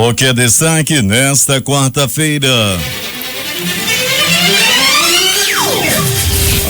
O que é destaque nesta quarta-feira?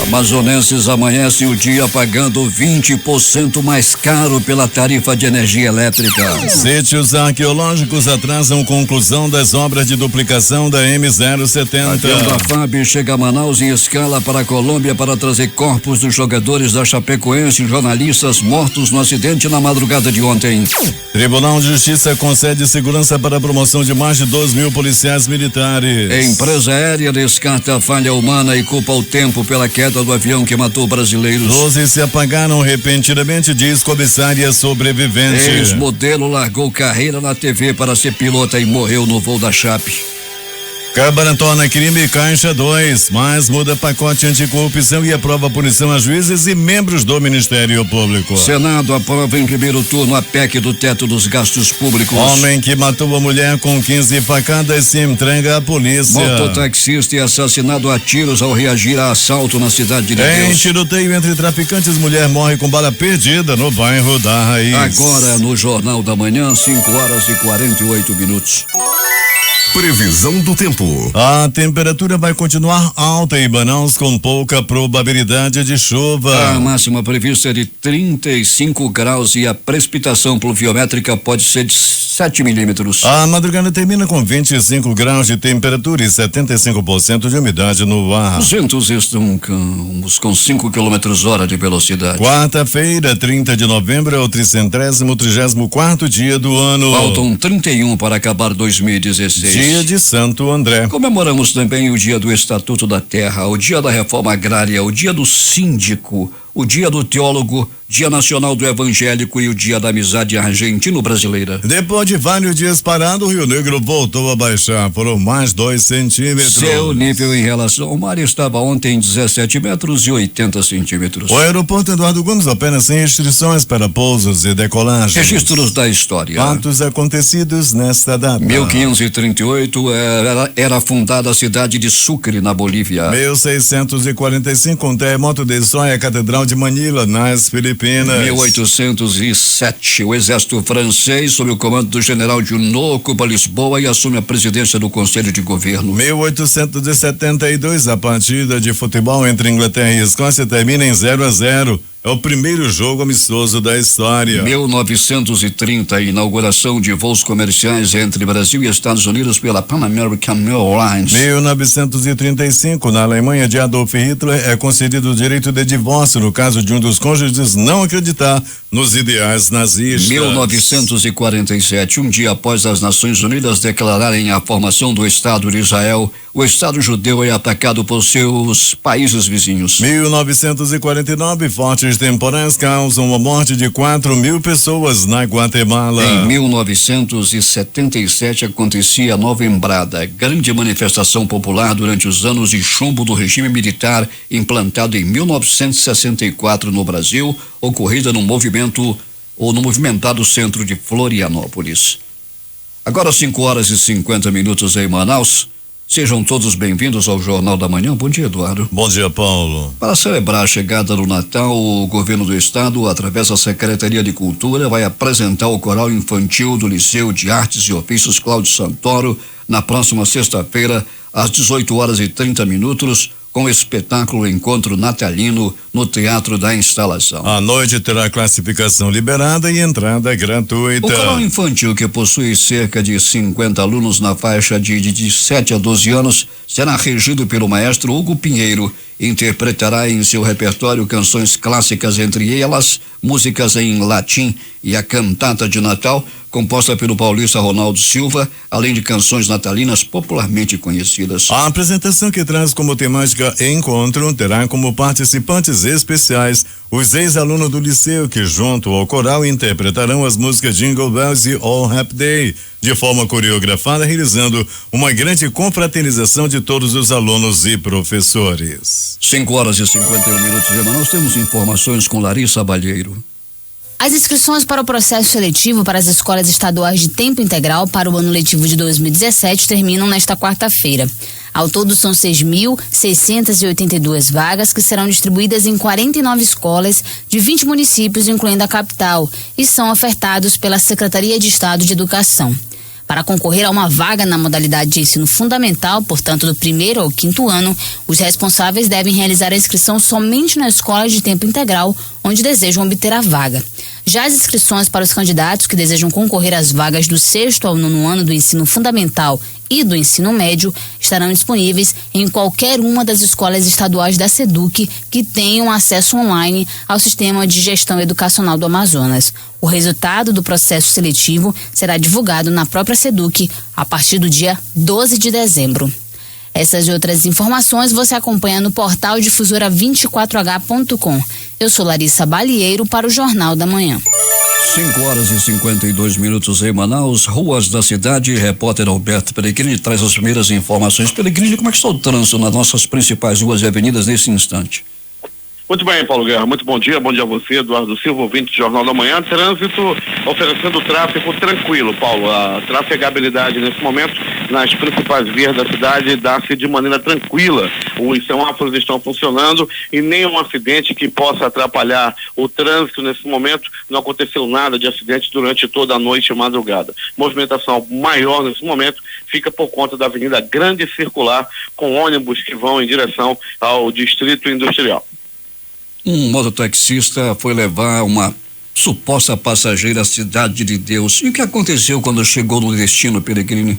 Amazonenses amanhecem o dia pagando 20% mais caro pela tarifa de energia elétrica. Sítios arqueológicos atrasam conclusão das obras de duplicação da M070. Avião da FAB chega a Manaus em escala para a Colômbia para trazer corpos dos jogadores da Chapecoense e jornalistas mortos no acidente na madrugada de ontem. Tribunal de Justiça concede segurança para a promoção de mais de 2.000 policiais militares. Empresa aérea descarta a falha humana e culpa o tempo pela queda do avião que matou brasileiros. 12 se apagaram repentinamente, diz comissária sobrevivente. Ex-modelo largou carreira na TV para ser pilota e morreu no voo da Chape. Câmara torna crime Caixa 2, mas muda pacote anticorrupção e aprova punição a juízes e membros do Ministério Público. Senado aprova em primeiro turno a PEC do teto dos gastos públicos. Homem que matou a mulher com 15 facadas se entrega à polícia. Mototaxista é assassinado a tiros ao reagir a assalto na cidade de Deus. Em tiroteio entre traficantes, mulher morre com bala perdida no bairro da Raiz. Agora no Jornal da Manhã, 5:48. Previsão do tempo. A temperatura vai continuar alta em Manaus com pouca probabilidade de chuva. A máxima prevista é de 35 graus e a precipitação pluviométrica pode ser de 7 milímetros. A madrugada termina com 25 graus de temperatura e 75% de umidade no ar. Os ventos estão com 5 km/h de velocidade. Quarta-feira, 30 de novembro, é o 334º dia do ano. Faltam 31 para acabar 2016. Dia de Santo André. Comemoramos também o dia do Estatuto da Terra, o dia da Reforma Agrária, o dia do Síndico, o dia do Teólogo, Dia Nacional do Evangélico e o dia da Amizade Argentino-Brasileira. Depois de vários dias parado, o Rio Negro voltou a baixar por mais 2 centímetros. Seu nível em relação ao mar estava ontem em 17 metros e 80 centímetros. O aeroporto Eduardo Gomes opera sem restrições para pousos e decolagens. Registros da história. Fatos acontecidos nesta data. 1538 era fundada a cidade de Sucre, na Bolívia. 1645, um terremoto destrói a Catedral de Manila, nas Filipinas. 1807, o exército francês, sob o comando do general Junot, ocupa Lisboa e assume a presidência do Conselho de Governo. 1872, a partida de futebol entre Inglaterra e Escócia termina em 0-0. É o primeiro jogo amistoso da história. 1930, a inauguração de voos comerciais entre Brasil e Estados Unidos pela Pan American Airlines. 1935, na Alemanha de Adolf Hitler, é concedido o direito de divórcio no caso de um dos cônjuges não acreditar nos ideais nazistas. 1947, um dia após as Nações Unidas declararem a formação do Estado de Israel, o Estado judeu é atacado por seus países vizinhos. 1949, fortes temporais causam a morte de 4.000 pessoas na Guatemala. Em 1977 acontecia a Novembrada, grande manifestação popular durante os anos de chumbo do regime militar implantado em 1964 no Brasil, ocorrida no movimentado centro de Florianópolis. Agora 5:50 em Manaus. Sejam todos bem-vindos ao Jornal da Manhã. Bom dia, Eduardo. Bom dia, Paulo. Para celebrar a chegada do Natal, o governo do estado, através da Secretaria de Cultura, vai apresentar o coral infantil do Liceu de Artes e Ofícios Cláudio Santoro na próxima sexta-feira, às 18h30, com o espetáculo Encontro Natalino no Teatro da Instalação. A noite terá classificação liberada e entrada gratuita. O coral infantil, que possui cerca de 50 alunos na faixa de 7 a 12 anos, será regido pelo maestro Hugo Pinheiro. Interpretará em seu repertório canções clássicas, entre elas músicas em latim e a cantata de Natal, composta pelo paulista Ronaldo Silva, além de canções natalinas popularmente conhecidas. A apresentação, que traz como temática Encontro, terá como participantes especiais os ex-alunos do liceu, que junto ao coral interpretarão as músicas Jingle Bells e All Happy Day, de forma coreografada, realizando uma grande confraternização de todos os alunos e professores. 5:51 em Manaus. Temos informações com Larissa Balheiro. As inscrições para o processo seletivo para as escolas estaduais de tempo integral para o ano letivo de 2017 terminam nesta quarta-feira. Ao todo, são 6.682 vagas que serão distribuídas em 49 escolas de 20 municípios, incluindo a capital, e são ofertados pela Secretaria de Estado de Educação. Para concorrer a uma vaga na modalidade de ensino fundamental, portanto do 1º ao 5º ano, os responsáveis devem realizar a inscrição somente na escola de tempo integral, onde desejam obter a vaga. Já as inscrições para os candidatos que desejam concorrer às vagas do 6º ao 9º ano do ensino fundamental e do ensino médio estarão disponíveis em qualquer uma das escolas estaduais da SEDUC que tenham acesso online ao Sistema de Gestão Educacional do Amazonas. O resultado do processo seletivo será divulgado na própria SEDUC a partir do dia 12 de dezembro. Essas e outras informações você acompanha no portal difusora24h.com. Eu sou Larissa Balieiro para o Jornal da Manhã. 5h52 em Manaus, ruas da cidade. Repórter Alberto Peregrini traz as primeiras informações. Peregrini, como é que está o trânsito nas nossas principais ruas e avenidas nesse instante? Muito bem, Paulo Guerra, muito bom dia a você, Eduardo Silva, ouvinte do Jornal da Manhã. Trânsito oferecendo tráfego tranquilo, Paulo. A trafegabilidade nesse momento nas principais vias da cidade dá-se de maneira tranquila. Os semáforos estão funcionando e nenhum acidente que possa atrapalhar o trânsito nesse momento. Não aconteceu nada de acidente durante toda a noite e madrugada. Movimentação maior nesse momento fica por conta da Avenida Grande Circular, com ônibus que vão em direção ao Distrito Industrial. Um mototaxista foi levar uma suposta passageira à Cidade de Deus. E o que aconteceu quando chegou no destino, Peregrini?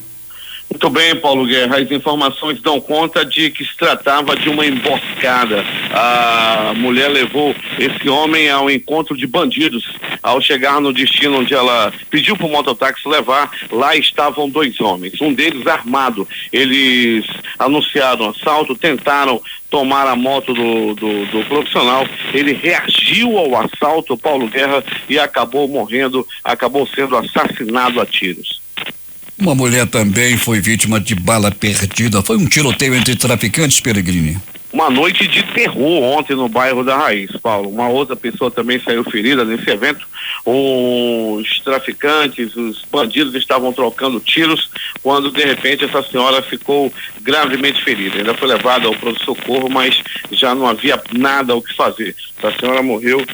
Muito bem, Paulo Guerra, as informações dão conta de que se tratava de uma emboscada. A mulher levou esse homem ao encontro de bandidos. Ao chegar no destino onde ela pediu para o mototáxi levar, lá estavam 2 homens, um deles armado. Eles anunciaram assalto, tentaram tomar a moto do profissional. Ele reagiu ao assalto, Paulo Guerra, e acabou morrendo, acabou sendo assassinado a tiros. Uma mulher também foi vítima de bala perdida. Foi um tiroteio entre traficantes, Peregrini. Uma noite de terror ontem no bairro da Raiz, Paulo. Uma outra pessoa também saiu ferida nesse evento. Os traficantes, os bandidos estavam trocando tiros quando de repente essa senhora ficou gravemente ferida. Ainda foi levada ao pronto-socorro, mas já não havia nada o que fazer. A senhora morreu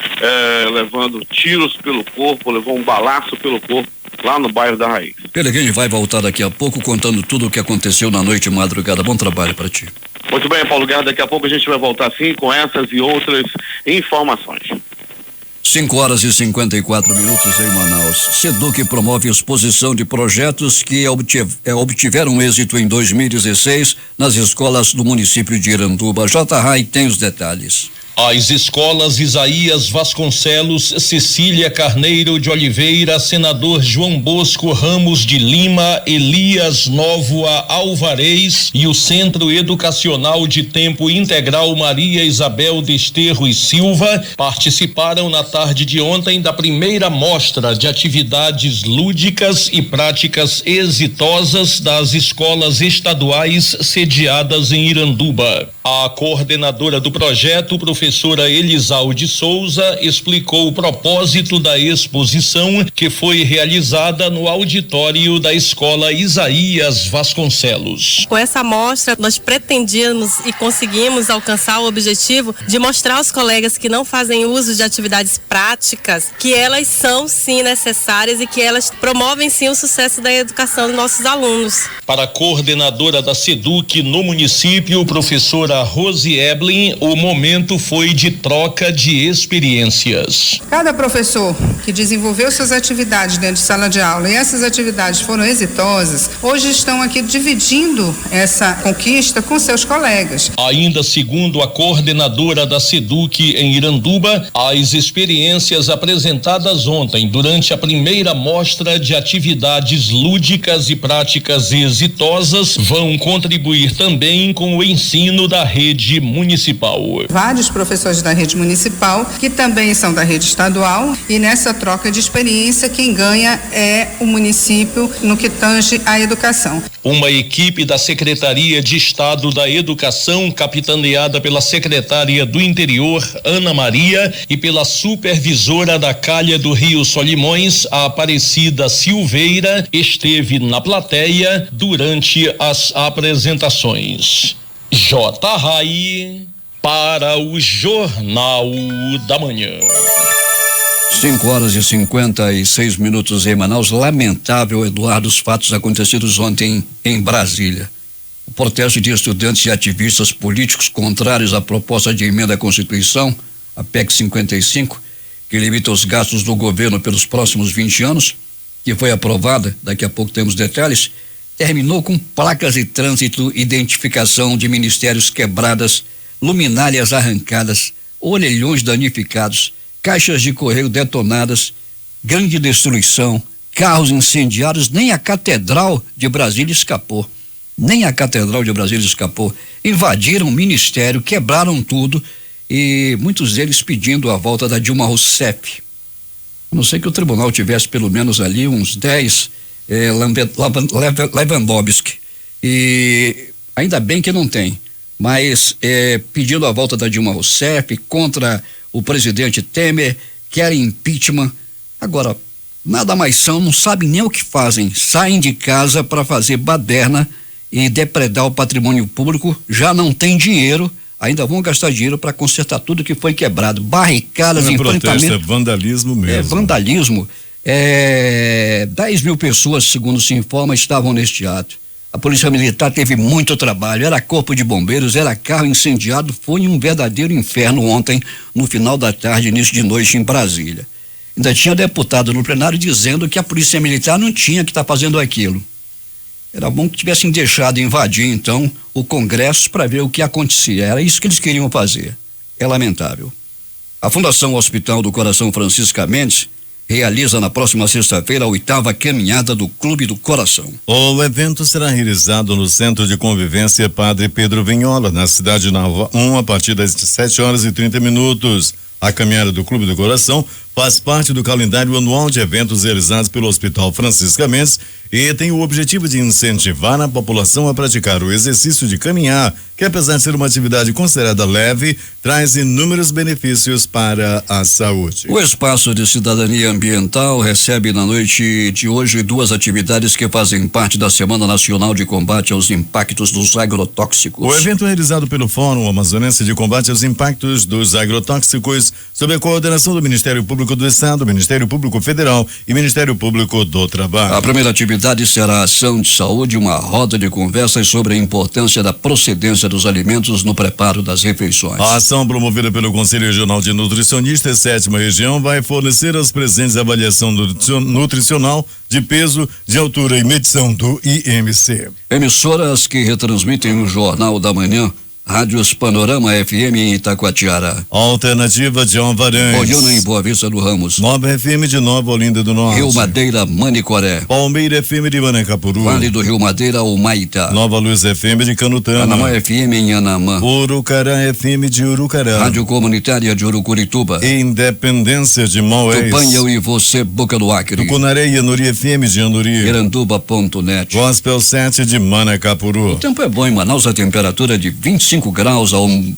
levando tiros pelo corpo, levou um balaço pelo corpo lá no bairro da Raiz. Peregrini vai voltar daqui a pouco contando tudo o que aconteceu na noite e madrugada. Bom trabalho para ti. Muito bem, Paulo Guerra, daqui a pouco a gente vai voltar sim com essas e outras informações. 5h54 em Manaus. SEDUC promove exposição de projetos que obtiveram êxito em 2016 nas escolas do município de Iranduba. J.Rai tem os detalhes. As escolas Isaías Vasconcelos, Cecília Carneiro de Oliveira, Senador João Bosco Ramos de Lima, Elias Nóvoa Alvarez e o Centro Educacional de Tempo Integral Maria Isabel Desterro e Silva participaram na tarde de ontem da primeira mostra de atividades lúdicas e práticas exitosas das escolas estaduais sediadas em Iranduba. A coordenadora do projeto, professora Elisalde Souza, explicou o propósito da exposição que foi realizada no auditório da Escola Isaías Vasconcelos. Com essa mostra, nós pretendíamos e conseguimos alcançar o objetivo de mostrar aos colegas que não fazem uso de atividades práticas que elas são sim necessárias e que elas promovem sim o sucesso da educação dos nossos alunos. Para a coordenadora da SEDUC no município, professora Rose Eblin, o momento foi de troca de experiências. Cada professor que desenvolveu suas atividades dentro de sala de aula e essas atividades foram exitosas, hoje estão aqui dividindo essa conquista com seus colegas. Ainda segundo a coordenadora da SEDUC em Iranduba, as experiências apresentadas ontem durante a primeira mostra de atividades lúdicas e práticas exitosas vão contribuir também com o ensino da rede municipal. Vários professores da rede municipal que também são da rede estadual, e nessa troca de experiência quem ganha é o município no que tange à educação. Uma equipe da Secretaria de Estado da Educação, capitaneada pela secretária do Interior, Ana Maria, e pela supervisora da Calha do Rio Solimões, a Aparecida Silveira, esteve na plateia durante as apresentações. J.Rai para o Jornal da Manhã. 5h56 em Manaus. Lamentável, Eduardo, os fatos acontecidos ontem em Brasília. O protesto de estudantes e ativistas políticos contrários à proposta de emenda à Constituição, a PEC 55, que limita os gastos do governo pelos próximos 20 anos, que foi aprovada, daqui a pouco temos detalhes, terminou com placas de trânsito, identificação de ministérios quebradas, luminárias arrancadas, orelhões danificados, caixas de correio detonadas, grande destruição, carros incendiados. Nem a Catedral de Brasília escapou. Invadiram o ministério, quebraram tudo, e muitos deles pedindo a volta da Dilma Rousseff. A não ser que o tribunal tivesse pelo menos ali uns 10 Lewandowski, e ainda bem que não tem, mas pedindo a volta da Dilma Rousseff, contra o presidente Temer, querem impeachment. Agora, nada mais são, não sabem nem o que fazem, saem de casa para fazer baderna e depredar o patrimônio público, já não tem dinheiro, ainda vão gastar dinheiro para consertar tudo que foi quebrado, barricadas, enfrentamento. É vandalismo mesmo. É vandalismo. 10 mil pessoas, segundo se informa, estavam neste ato. A Polícia Militar teve muito trabalho, era corpo de bombeiros, era carro incendiado, foi um verdadeiro inferno ontem, no final da tarde, início de noite em Brasília. Ainda tinha deputado no plenário dizendo que a Polícia Militar não tinha que estar fazendo aquilo. Era bom que tivessem deixado invadir, então, o Congresso para ver o que acontecia. Era isso que eles queriam fazer. É lamentável. A Fundação Hospital do Coração Francisca Mendes realiza na próxima sexta-feira a 8ª caminhada do Clube do Coração. O evento será realizado no Centro de Convivência Padre Pedro Vinhola, na cidade Nova 1, a partir das 7h30. A caminhada do Clube do Coração faz parte do calendário anual de eventos realizados pelo Hospital Francisca Mendes e tem o objetivo de incentivar a população a praticar o exercício de caminhar, que apesar de ser uma atividade considerada leve, traz inúmeros benefícios para a saúde. O Espaço de Cidadania Ambiental recebe na noite de hoje 2 atividades que fazem parte da Semana Nacional de Combate aos Impactos dos Agrotóxicos. O evento é realizado pelo Fórum Amazonense de Combate aos Impactos dos Agrotóxicos, sob a coordenação do Ministério Público do Estado, Ministério Público Federal e Ministério Público do Trabalho. A primeira atividade será a ação de saúde, uma roda de conversas sobre a importância da procedência dos alimentos no preparo das refeições. A ação promovida pelo Conselho Regional de Nutricionistas 7ª Região vai fornecer aos presentes avaliação nutricional de peso, de altura e medição do IMC. Emissoras que retransmitem o Jornal da Manhã: Rádios Panorama FM em Itacoatiara, Alternativa de Alvarense, Goiânia em Boa Vista do Ramos, Nova FM de Nova Olinda do Norte, Rio Madeira, Manicoré, Palmeira FM de Manacapuru, Vale do Rio Madeira, Humaitá, Nova Luz FM de Canutama, Anamã FM em Anamã, Urucará FM de Urucará, Rádio Comunitária de Urucurituba, Independência de Maués, Tupanhão e Você, Boca do Acre, Tucunaré e Anuri FM de Anuri, Iranduba.net, Gospel 7 de Manacapuru. O tempo é bom em Manaus, a temperatura é de 25 graus, a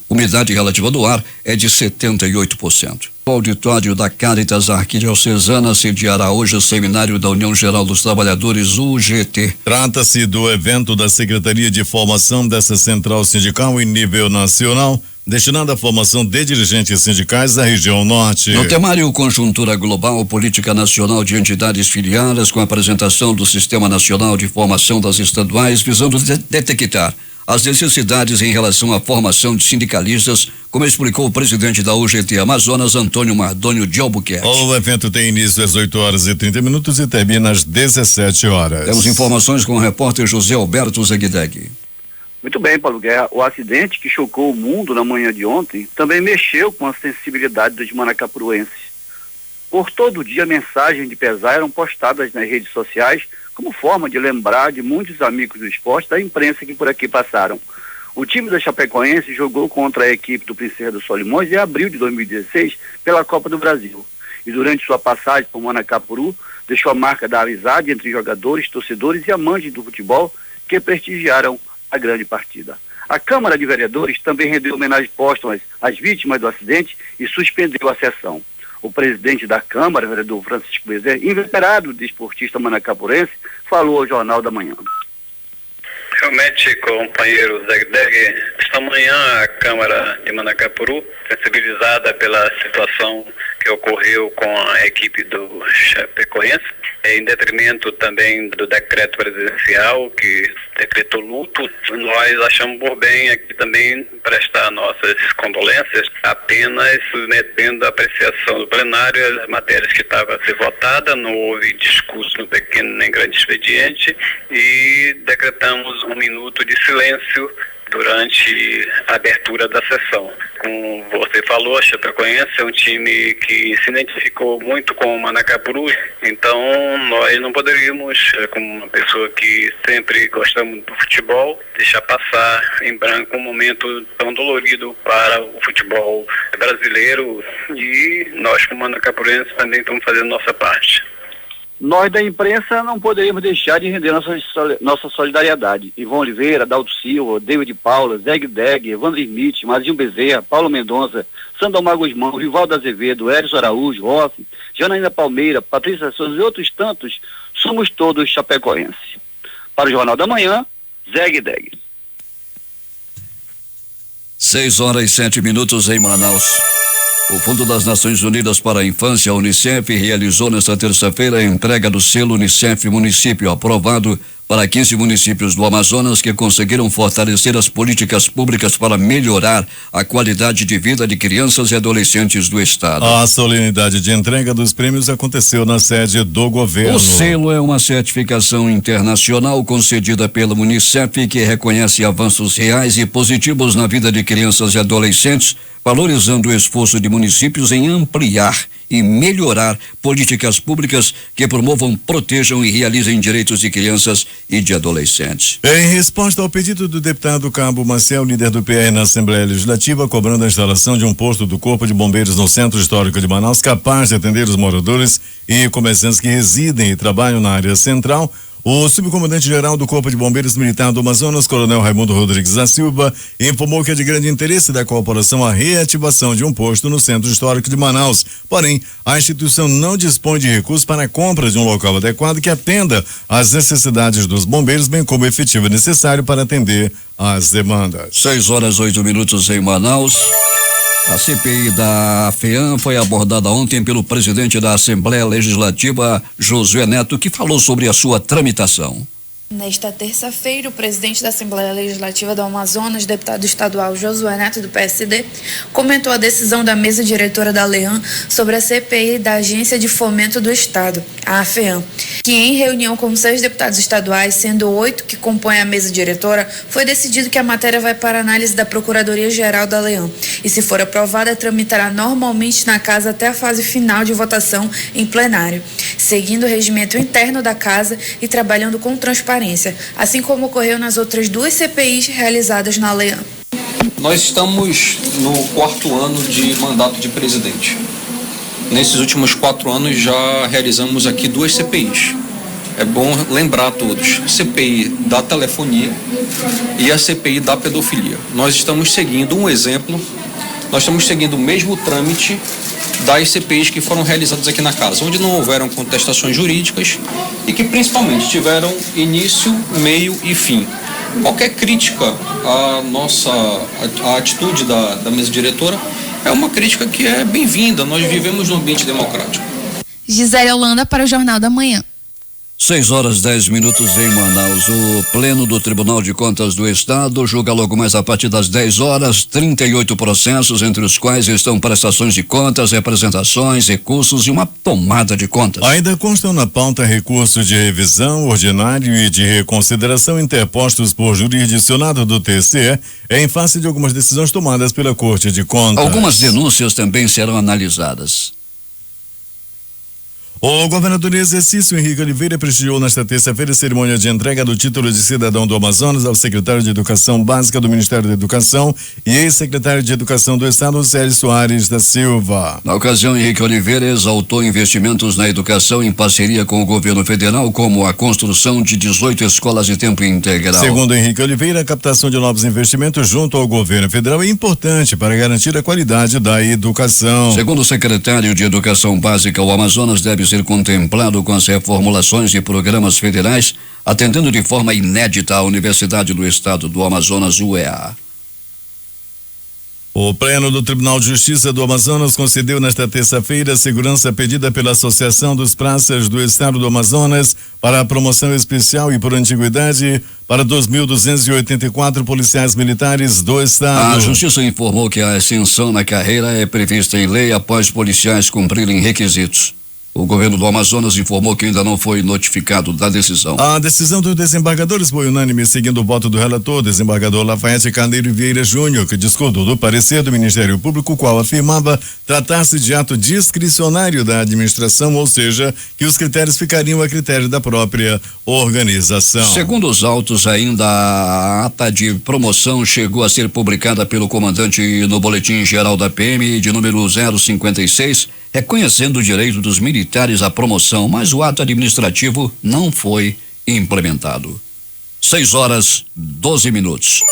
umidade relativa do ar é de 78%. O auditório da Cáritas Arquidiocesana sediará hoje o seminário da União Geral dos Trabalhadores, UGT. Trata-se do evento da Secretaria de Formação dessa Central Sindical em nível nacional, destinado à formação de dirigentes sindicais da região norte. No temário Conjuntura Global, Política Nacional de Entidades Filiadas, com a apresentação do Sistema Nacional de Formação das Estaduais, visando detectar as necessidades em relação à formação de sindicalistas, como explicou o presidente da UGT Amazonas, Antônio Mardônio de Albuquerque. O evento tem início às 8h30 e termina às 17h. Temos informações com o repórter José Alberto Zegdeg. Muito bem, Paulo Guerra. O acidente que chocou o mundo na manhã de ontem também mexeu com a sensibilidade dos manacapuruenses. Por todo dia, mensagens de pesar eram postadas nas redes sociais como forma de lembrar de muitos amigos do esporte da imprensa que por aqui passaram. O time da Chapecoense jogou contra a equipe do Princesa dos Solimões em abril de 2016 pela Copa do Brasil. E durante sua passagem por Manacapuru, deixou a marca da amizade entre jogadores, torcedores e amantes do futebol que prestigiaram a grande partida. A Câmara de Vereadores também rendeu homenagens póstumas às vítimas do acidente e suspendeu a sessão. O presidente da Câmara, o vereador Francisco Bezerra, inveterado desportista manacapurense, falou ao Jornal da Manhã. Realmente, companheiro Zegdeg, esta manhã a Câmara de Manacapuru, sensibilizada pela situação que que ocorreu com a equipe do Chapecoense, em detrimento também do decreto presidencial que decretou luto. Nós achamos por bem aqui também prestar nossas condolências, apenas submetendo a apreciação do plenário as matérias que estavam a ser votadas. Não houve discurso no pequeno nem grande expediente e decretamos 1 minuto de silêncio durante a abertura da sessão. Como você falou, a Chapecoense é um time que se identificou muito com o Manacapuru, então nós não poderíamos, como uma pessoa que sempre gostamos do futebol, deixar passar em branco um momento tão dolorido para o futebol brasileiro, e nós como Manacapurense também estamos fazendo nossa parte. Nós da imprensa não poderíamos deixar de render nossa solidariedade. Ivon Oliveira, Dalto Silva, David Paula, Zeg Deg, Evandro Smith, Mazinho Bezerra, Paulo Mendonça, Sandalmar Guzmão, Rivaldo Azevedo, Érison Araújo, Rossi, Janaína Palmeira, Patrícia Souza e outros tantos, somos todos chapecoenses. Para o Jornal da Manhã, Zeg Deg. 6h07 em Manaus. O Fundo das Nações Unidas para a Infância, a Unicef, realizou nesta terça-feira a entrega do selo Unicef Município, aprovado para 15 municípios do Amazonas que conseguiram fortalecer as políticas públicas para melhorar a qualidade de vida de crianças e adolescentes do estado. A solenidade de entrega dos prêmios aconteceu na sede do governo. O selo é uma certificação internacional concedida pela Unicef que reconhece avanços reais e positivos na vida de crianças e adolescentes, valorizando o esforço de municípios em ampliar e melhorar políticas públicas que promovam, protejam e realizem direitos de crianças e de adolescentes. Em resposta ao pedido do deputado Cabo Maciel, líder do PR na Assembleia Legislativa, cobrando a instalação de um posto do Corpo de Bombeiros no Centro Histórico de Manaus capaz de atender os moradores e comerciantes que residem e trabalham na área central, o subcomandante-geral do Corpo de Bombeiros Militar do Amazonas, Coronel Raimundo Rodrigues da Silva, informou que é de grande interesse da corporação a reativação de um posto no Centro Histórico de Manaus. Porém, a instituição não dispõe de recursos para a compra de um local adequado que atenda às necessidades dos bombeiros, bem como o efetivo necessário para atender às demandas. 6h08 em Manaus. A CPI da FEAM foi abordada ontem pelo presidente da Assembleia Legislativa, Josué Neto, que falou sobre a sua tramitação. Nesta terça-feira, o presidente da Assembleia Legislativa do Amazonas, deputado estadual Josué Neto, do PSD, comentou a decisão da mesa diretora da LEAM sobre a CPI da Agência de Fomento do Estado, a AFEAM, que em reunião com 6 deputados estaduais, sendo 8 que compõem a mesa diretora, foi decidido que a matéria vai para análise da Procuradoria-Geral da LEAM e, se for aprovada, tramitará normalmente na Casa até a fase final de votação em plenário, seguindo o regimento interno da Casa e trabalhando com transparência, assim como ocorreu nas outras 2 CPIs realizadas na LEAM. Nós estamos no 4º ano de mandato de presidente. Nesses últimos 4 anos já realizamos aqui 2 CPIs. É bom lembrar a todos, CPI da telefonia e a CPI da pedofilia. Nós estamos seguindo um exemplo, nós estamos seguindo o mesmo trâmite das CPIs que foram realizadas aqui na casa, onde não houveram contestações jurídicas e que principalmente tiveram início, meio e fim. Qualquer crítica à atitude da mesa diretora é uma crítica que é bem-vinda. Nós vivemos num ambiente democrático. Gisele Holanda para o Jornal da Manhã. 6h10 em Manaus. O Pleno do Tribunal de Contas do Estado julga logo mais a partir das 10 horas 38 processos, entre os quais estão prestações de contas, representações, recursos e uma tomada de contas. Ainda constam na pauta recursos de revisão, ordinário e de reconsideração interpostos por jurisdicionado do TCE em face de algumas decisões tomadas pela Corte de Contas. Algumas denúncias também serão analisadas. O governador em exercício, Henrique Oliveira, prestigiou nesta terça-feira a cerimônia de entrega do título de cidadão do Amazonas ao secretário de Educação Básica do Ministério da Educação e ex-secretário de Educação do Estado, Célio Soares da Silva. Na ocasião, Henrique Oliveira exaltou investimentos na educação em parceria com o governo federal, como a construção de 18 escolas de tempo integral. Segundo Henrique Oliveira, a captação de novos investimentos junto ao governo federal é importante para garantir a qualidade da educação. Segundo o secretário de Educação Básica, o Amazonas deve ser contemplado com as reformulações de programas federais, atendendo de forma inédita à Universidade do Estado do Amazonas, UEA. O Pleno do Tribunal de Justiça do Amazonas concedeu nesta terça-feira a segurança pedida pela Associação dos Praças do Estado do Amazonas para a promoção especial e por antiguidade para 2.284 policiais militares do Estado. A Justiça informou que a ascensão na carreira é prevista em lei após policiais cumprirem requisitos. O governo do Amazonas informou que ainda não foi notificado da decisão. A decisão dos desembargadores foi unânime, seguindo o voto do relator, desembargador Lafayette Carneiro Vieira Júnior, que discordou do parecer do Ministério Público, o qual afirmava tratar-se de ato discricionário da administração, ou seja, que os critérios ficariam a critério da própria organização. Segundo os autos, ainda a ata de promoção chegou a ser publicada pelo comandante no Boletim Geral da PM de número 056, reconhecendo o direito dos militares à promoção, mas o ato administrativo não foi implementado. 6:12.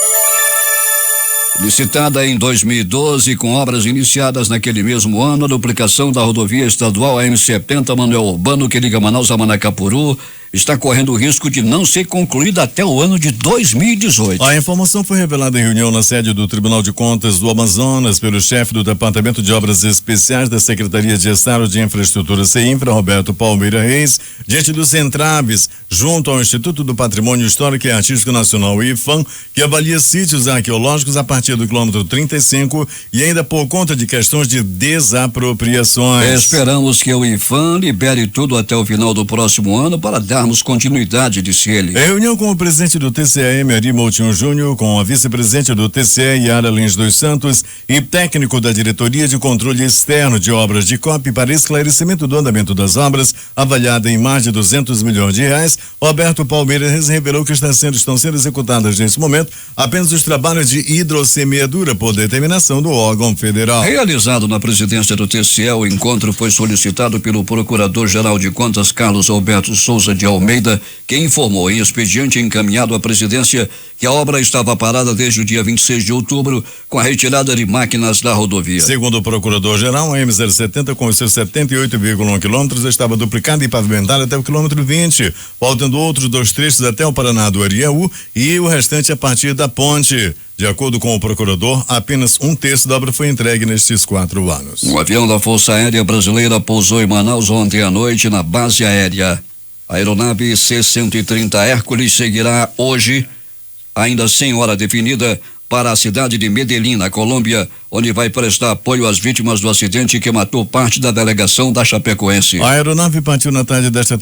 Licitada em 2012, com obras iniciadas naquele mesmo ano, a duplicação da rodovia estadual AM70 Manuel Urbano, que liga Manaus a Manacapuru, está correndo o risco de não ser concluída até o ano de 2018. A informação foi revelada em reunião na sede do Tribunal de Contas do Amazonas pelo chefe do Departamento de Obras Especiais da Secretaria de Estado de Infraestrutura CEINFRA, Roberto Palmeira Reis, diante dos entraves junto ao Instituto do Patrimônio Histórico e Artístico Nacional, IFAM, que avalia sítios arqueológicos a partir do quilômetro 35 e ainda por conta de questões de desapropriações. Esperamos que o IFAM libere tudo até o final do próximo ano para darmos continuidade, disse ele. Em reunião com o presidente do TCE, Ari Moutinho Júnior, com a vice-presidente do TCE, Yara Lins dos Santos, e técnico da Diretoria de Controle Externo de Obras de COP para esclarecimento do andamento das obras, avaliada em mais de 200 milhões de reais, Roberto Palmeiras revelou que estão sendo executadas nesse momento apenas os trabalhos de hidrossemeadura por determinação do órgão federal. Realizado na presidência do TCE, o encontro foi solicitado pelo Procurador-Geral de Contas, Carlos Alberto Souza de Almeida, que informou em expediente encaminhado à presidência que a obra estava parada desde o dia 26 de outubro com a retirada de máquinas da rodovia. Segundo o Procurador-Geral, a M070 com os seus 78,1 quilômetros estava duplicada e pavimentada até o quilômetro 20, faltando outros 2 trechos até o Paraná do Ariaú e o restante a partir da ponte. De acordo com o procurador, apenas 1/3 da obra foi entregue nestes 4 anos. Um avião da Força Aérea Brasileira pousou em Manaus ontem à noite na base aérea. A aeronave C-130 Hércules seguirá hoje, ainda sem hora definida, para a cidade de Medellín, na Colômbia, onde vai prestar apoio às vítimas do acidente que matou parte da delegação da Chapecoense. A aeronave partiu na tarde desta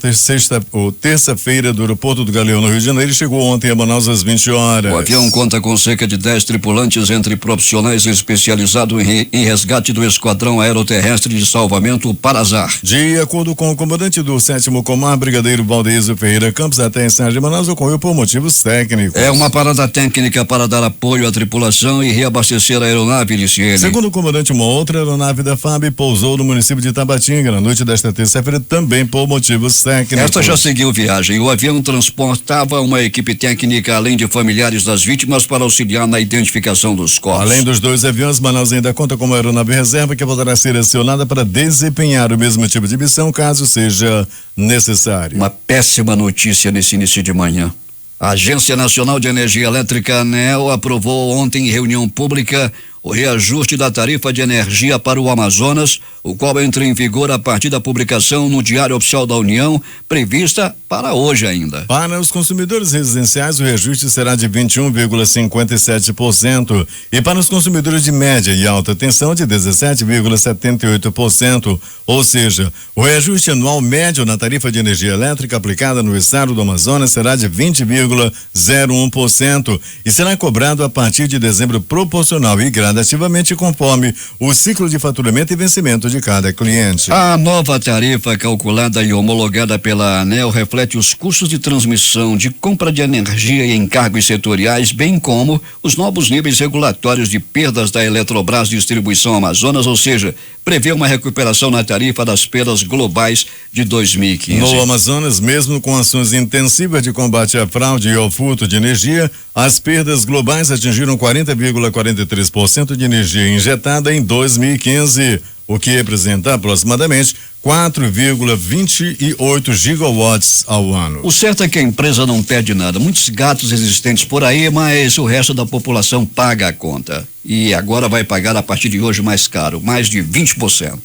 terça-feira do aeroporto do Galeão, no Rio de Janeiro, e chegou ontem a Manaus às 20 horas. O avião conta com cerca de 10 tripulantes, entre profissionais especializados em resgate do Esquadrão Aeroterrestre de Salvamento Parazar. De acordo com o comandante do 7º Comar, Brigadeiro Valdeísio Ferreira Campos, a aterrissagem de Manaus ocorreu por motivos técnicos. É uma parada técnica para dar apoio à tripulação e reabastecer a aeronave, disse ele. Segundo o comandante, uma outra aeronave da FAB pousou no município de Tabatinga na noite desta terça-feira, também por motivos técnicos. Esta já seguiu viagem. O avião transportava uma equipe técnica, além de familiares das vítimas, para auxiliar na identificação dos corpos. Além dos 2 aviões, Manaus ainda conta com uma aeronave reserva que poderá ser acionada para desempenhar o mesmo tipo de missão, caso seja necessário. Uma péssima notícia nesse início de manhã. A Agência Nacional de Energia Elétrica, ANEEL, aprovou ontem em reunião pública o reajuste da tarifa de energia para o Amazonas, o qual entra em vigor a partir da publicação no Diário Oficial da União, prevista para hoje ainda. Para os consumidores residenciais, o reajuste será de 21,57% e para os consumidores de média e alta tensão de 17,78%. Ou seja, o reajuste anual médio na tarifa de energia elétrica aplicada no estado do Amazonas será de 20,01% e será cobrado a partir de dezembro, proporcional e gradativamente conforme o ciclo de faturamento e vencimento de cada cliente. A nova tarifa calculada e homologada pela ANEEL reflete os custos de transmissão, de compra de energia e encargos setoriais, bem como os novos níveis regulatórios de perdas da Eletrobras Distribuição Amazonas, ou seja, prevê uma recuperação na tarifa das perdas globais de 2015. No Amazonas, mesmo com ações intensivas de combate à fraude e ao furto de energia, as perdas globais atingiram 40,43% de energia injetada em 2015. o que representa aproximadamente 4,28 gigawatts ao ano. O certo é que a empresa não perde nada. Muitos gatos existentes por aí, mas o resto da população paga a conta. E agora vai pagar a partir de hoje mais caro, mais de 20%.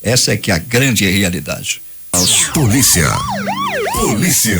Essa é que é a grande realidade. Polícia.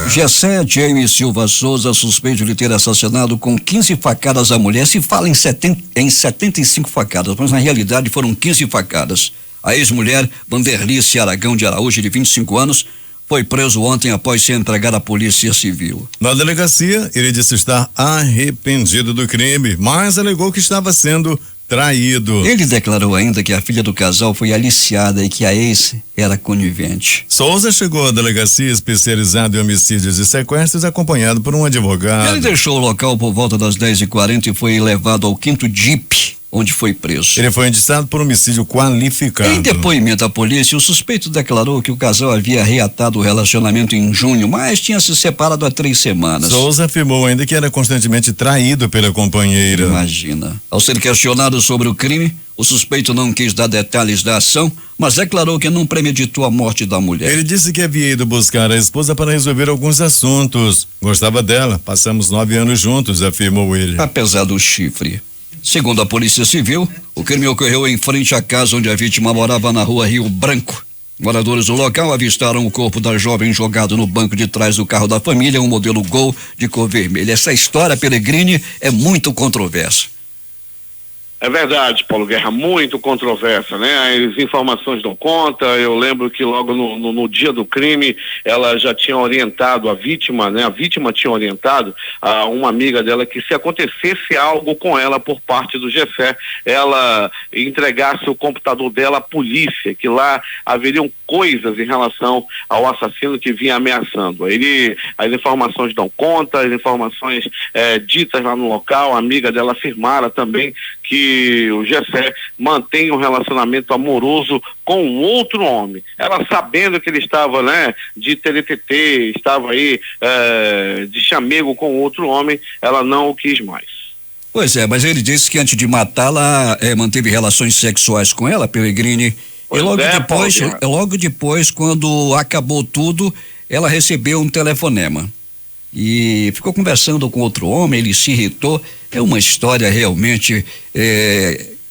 Gessé Jaime Silva Souza, suspeito de ter assassinado com 15 facadas a mulher. Se fala em 75 facadas, mas na realidade foram 15 facadas. A ex-mulher Vanderlice Aragão de Araújo, de 25 anos, foi preso ontem após se entregar à Polícia Civil. Na delegacia, ele disse estar arrependido do crime, mas alegou que estava sendo traído. Ele declarou ainda que a filha do casal foi aliciada e que a ex era conivente. Souza chegou à delegacia especializada em homicídios e sequestros acompanhado por um advogado. Ele deixou o local por volta das 10h40 e foi levado ao 5º DIP, onde foi preso. Ele foi indiciado por homicídio qualificado. Em depoimento à polícia, o suspeito declarou que o casal havia reatado o relacionamento em junho, mas tinha se separado há 3 semanas. Souza afirmou ainda que era constantemente traído pela companheira. Imagina. Ao ser questionado sobre o crime, o suspeito não quis dar detalhes da ação, mas declarou que não premeditou a morte da mulher. Ele disse que havia ido buscar a esposa para resolver alguns assuntos. Gostava dela, passamos 9 anos juntos, afirmou ele. Apesar do chifre. Segundo a Polícia Civil, o crime ocorreu em frente à casa onde a vítima morava na rua Rio Branco. Moradores do local avistaram o corpo da jovem jogado no banco de trás do carro da família, um modelo Gol de cor vermelha. Essa história, Pellegrini, é muito controversa. É verdade, Paulo Guerra, muito controversa, né? As informações dão conta. Eu lembro que logo no dia do crime ela já tinha orientado a vítima, né? A vítima tinha orientado a uma amiga dela que se acontecesse algo com ela por parte do Gessé, ela entregasse o computador dela à polícia, que lá haveriam coisas em relação ao assassino que vinha ameaçando. As informações dão conta, as informações ditas lá no local, a amiga dela afirmara também que o Gessé mantém um relacionamento amoroso com outro homem. Ela, sabendo que ele estava, né, de TTT, estava aí de chamego com outro homem, ela não o quis mais. Pois é, mas ele disse que antes de matá-la, manteve relações sexuais com ela, Pellegrini. E logo depois, quando acabou tudo, ela recebeu um telefonema. E ficou conversando com outro homem, ele se irritou. É uma história realmente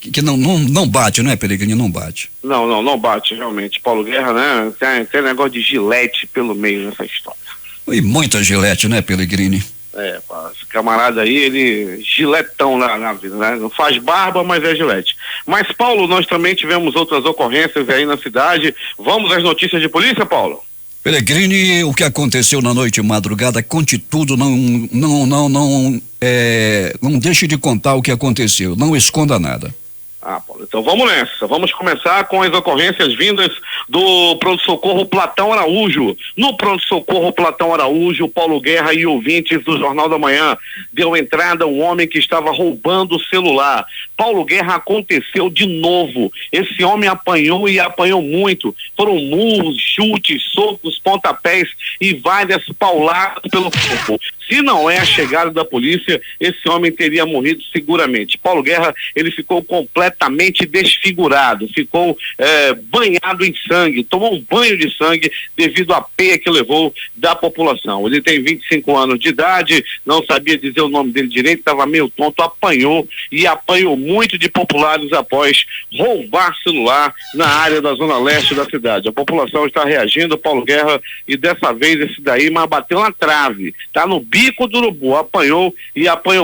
que não bate, não é, Pellegrini? Não bate. Não bate, realmente. Paulo Guerra, né? Tem negócio de gilete pelo meio nessa história. E muita gilete, né, Pellegrini? Esse camarada aí, ele giletão na vida, né? Não faz barba, mas é gilete. Mas, Paulo, nós também tivemos outras ocorrências aí na cidade. Vamos às notícias de polícia, Paulo? Pellegrini, o que aconteceu na noite e madrugada, conte tudo, não deixe de contar o que aconteceu, não esconda nada. Paulo, então vamos nessa. Vamos começar com as ocorrências vindas do pronto-socorro Platão Araújo. No pronto-socorro Platão Araújo, Paulo Guerra e ouvintes do Jornal da Manhã, deu entrada um homem que estava roubando o celular. Paulo Guerra, aconteceu de novo. Esse homem apanhou e apanhou muito. Foram murros, chutes, socos, pontapés e várias pauladas pelo corpo. Se não é a chegada da polícia, esse homem teria morrido seguramente. Paulo Guerra, ele ficou completamente desfigurado, ficou banhado em sangue, tomou um banho de sangue devido à peia que levou da população. Ele tem 25 anos de idade, não sabia dizer o nome dele direito, estava meio tonto, apanhou muito de populares após roubar celular na área da zona leste da cidade. A população está reagindo, Paulo Guerra, e dessa vez esse daí, mas bateu na trave, tá no bico do urubu, apanhou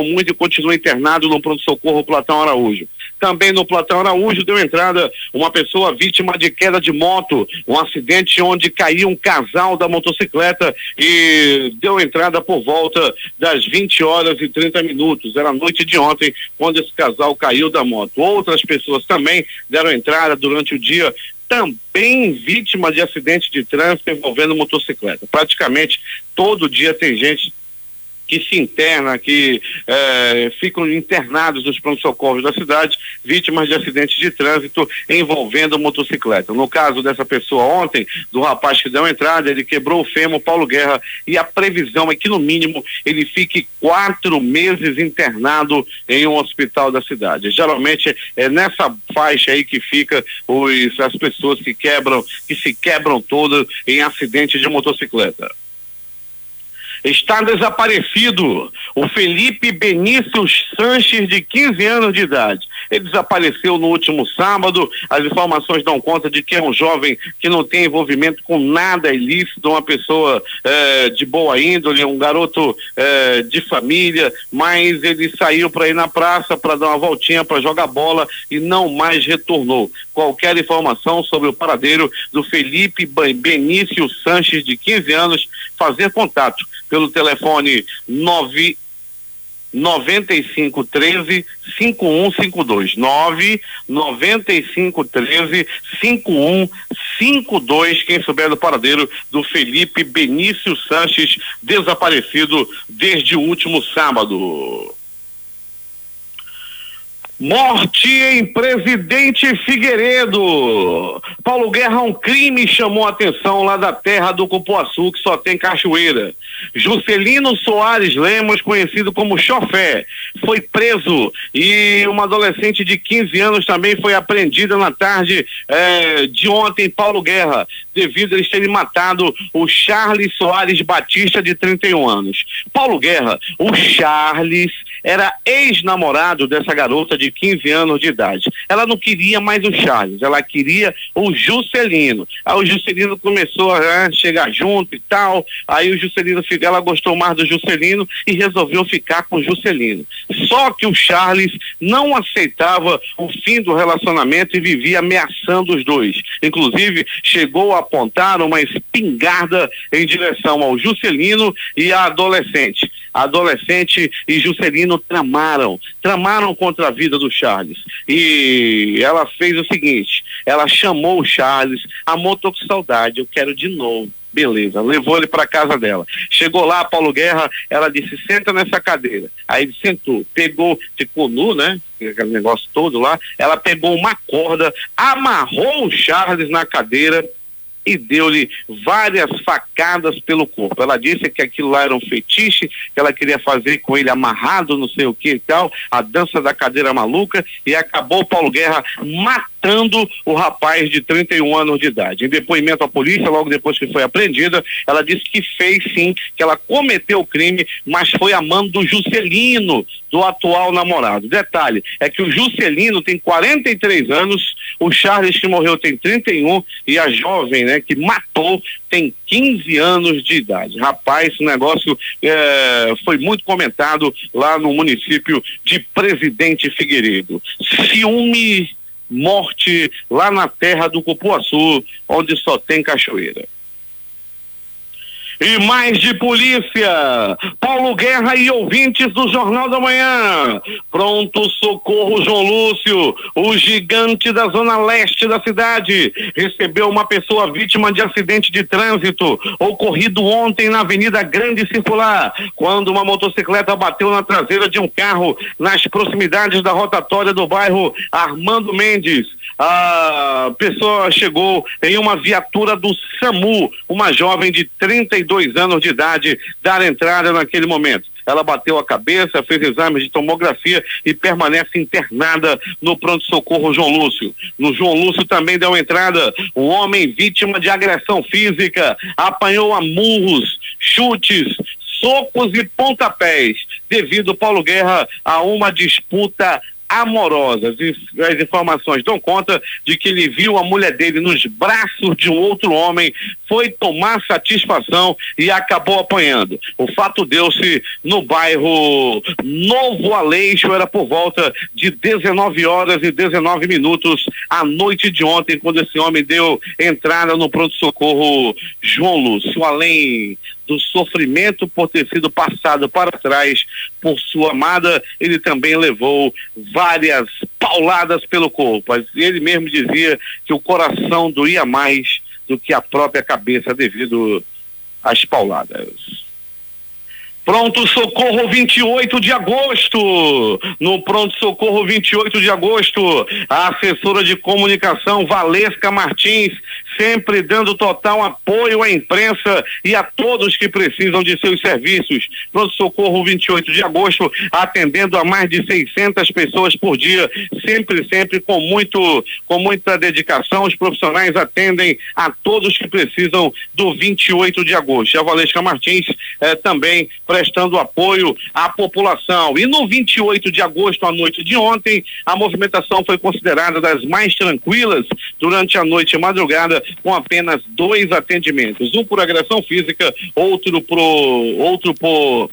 muito e continua internado no pronto-socorro Platão Araújo. Também no Platão Araújo deu entrada uma pessoa vítima de queda de moto, um acidente onde caiu um casal da motocicleta e deu entrada por volta das 20h30. Era a noite de ontem quando esse casal caiu da moto. Outras pessoas também deram entrada durante o dia, também vítima de acidente de trânsito envolvendo motocicleta. Praticamente todo dia tem gente que se interna, que ficam internados nos pronto-socorros da cidade, vítimas de acidentes de trânsito envolvendo motocicleta. No caso dessa pessoa ontem, do rapaz que deu entrada, ele quebrou o fêmur, Paulo Guerra, e a previsão é que no mínimo ele fique 4 meses internado em um hospital da cidade. Geralmente é nessa faixa aí que fica as pessoas que se quebram todas em acidente de motocicleta. Está desaparecido o Felipe Benício Sanches, de 15 anos de idade. Ele desapareceu no último sábado. As informações dão conta de que é um jovem que não tem envolvimento com nada ilícito, uma pessoa de boa índole, um garoto de família, mas ele saiu para ir na praça, para dar uma voltinha, para jogar bola e não mais retornou. Qualquer informação sobre o paradeiro do Felipe Benício Sanches, de 15 anos, fazer contato pelo telefone 9513 5152 99513 5152. Quem souber do paradeiro do Felipe Benício Sanches, desaparecido desde o último sábado. Morte em Presidente Figueiredo. Paulo Guerra, um crime chamou a atenção lá da terra do Cupuaçu, que só tem cachoeira. Juscelino Soares Lemos, conhecido como Chofé, foi preso, e uma adolescente de 15 anos também foi apreendida na tarde de ontem em Paulo Guerra, devido a eles terem matado o Charles Soares Batista, de 31 anos. Paulo Guerra, o Charles era ex-namorado dessa garota de 15 anos de idade. Ela não queria mais o Charles, ela queria o Juscelino. Aí o Juscelino começou a chegar junto e tal, aí o Juscelino, ela gostou mais do Juscelino e resolveu ficar com o Juscelino. Só que o Charles não aceitava o fim do relacionamento e vivia ameaçando os dois. Inclusive, chegou a apontar uma espingarda em direção ao Juscelino e à adolescente. A adolescente e Juscelino tramaram contra a vida do Charles. E ela fez o seguinte: ela chamou o Charles, amor, tô com saudade, eu quero de novo. Beleza, levou ele para casa dela. Chegou lá, Paulo Guerra, ela disse: senta nessa cadeira. Aí ele sentou, ficou nu, né? Aquele negócio todo lá. Ela pegou uma corda, amarrou o Charles na cadeira e deu-lhe várias facadas pelo corpo. Ela disse que aquilo lá era um fetiche, que ela queria fazer com ele amarrado, não sei o que e tal, a dança da cadeira maluca, e acabou Paulo Guerra matando o rapaz de 31 anos de idade. Em depoimento à polícia, logo depois que foi apreendida, ela disse que fez sim, que ela cometeu o crime, mas foi a mando do Juscelino, do atual namorado. Detalhe, é que o Juscelino tem 43 anos, o Charles, que morreu, tem 31, e a jovem, né, que matou, tem 15 anos de idade. Rapaz, esse negócio foi muito comentado lá no município de Presidente Figueiredo. Ciúme, morte lá na terra do Cupuaçu, onde só tem cachoeira. E mais de polícia, Paulo Guerra e ouvintes do Jornal da Manhã. Pronto socorro João Lúcio, o gigante da zona leste da cidade, recebeu uma pessoa vítima de acidente de trânsito ocorrido ontem na Avenida Grande Circular, quando uma motocicleta bateu na traseira de um carro nas proximidades da rotatória do bairro Armando Mendes. A pessoa chegou em uma viatura do SAMU, uma jovem de 32 anos de idade, dar entrada naquele momento. Ela bateu a cabeça, fez exames de tomografia e permanece internada no pronto-socorro João Lúcio. No João Lúcio também deu entrada um homem vítima de agressão física, apanhou a murros, chutes, socos e pontapés, devido, Paulo Guerra, a uma disputa amorosa. As informações dão conta de que ele viu a mulher dele nos braços de um outro homem, foi tomar satisfação e acabou apanhando. O fato deu-se no bairro Novo Aleixo, era por volta de 19h19 à noite de ontem, quando esse homem deu entrada no pronto-socorro João Lúcio. Além do sofrimento por ter sido passado para trás por sua amada, ele também levou várias pauladas pelo corpo. Ele mesmo dizia que o coração doía mais do que a própria cabeça devido às pauladas. Pronto Socorro 28 de agosto. No Pronto Socorro 28 de agosto, a assessora de comunicação Valesca Martins, sempre dando total apoio à imprensa e a todos que precisam de seus serviços. Pronto Socorro 28 de agosto, atendendo a mais de 600 pessoas por dia, sempre com muita dedicação. Os profissionais atendem a todos que precisam do 28 de agosto. A Valesca Martins também prestando apoio à população. E no 28 de agosto, à noite de ontem, a movimentação foi considerada das mais tranquilas durante a noite e madrugada, com apenas 2 atendimentos, um por agressão física, outro por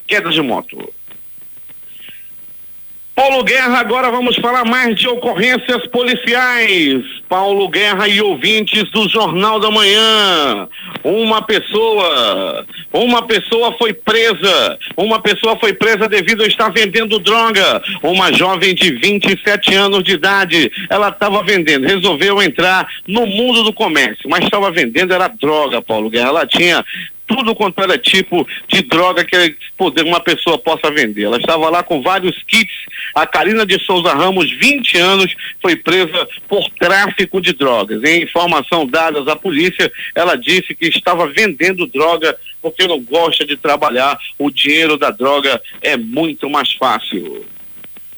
queda de moto. Paulo Guerra, agora vamos falar mais de ocorrências policiais. Paulo Guerra e ouvintes do Jornal da Manhã. Uma pessoa foi presa. Uma pessoa foi presa devido a estar vendendo droga. Uma jovem de 27 anos de idade. Ela estava vendendo, resolveu entrar no mundo do comércio, mas estava vendendo era droga, Paulo Guerra. Ela tinha tudo quanto era tipo de droga que uma pessoa possa vender. Ela estava lá com vários kits. A Karina de Souza Ramos, 20 anos, foi presa por tráfico de drogas. Em informação dada à polícia, ela disse que estava vendendo droga porque não gosta de trabalhar. O dinheiro da droga é muito mais fácil.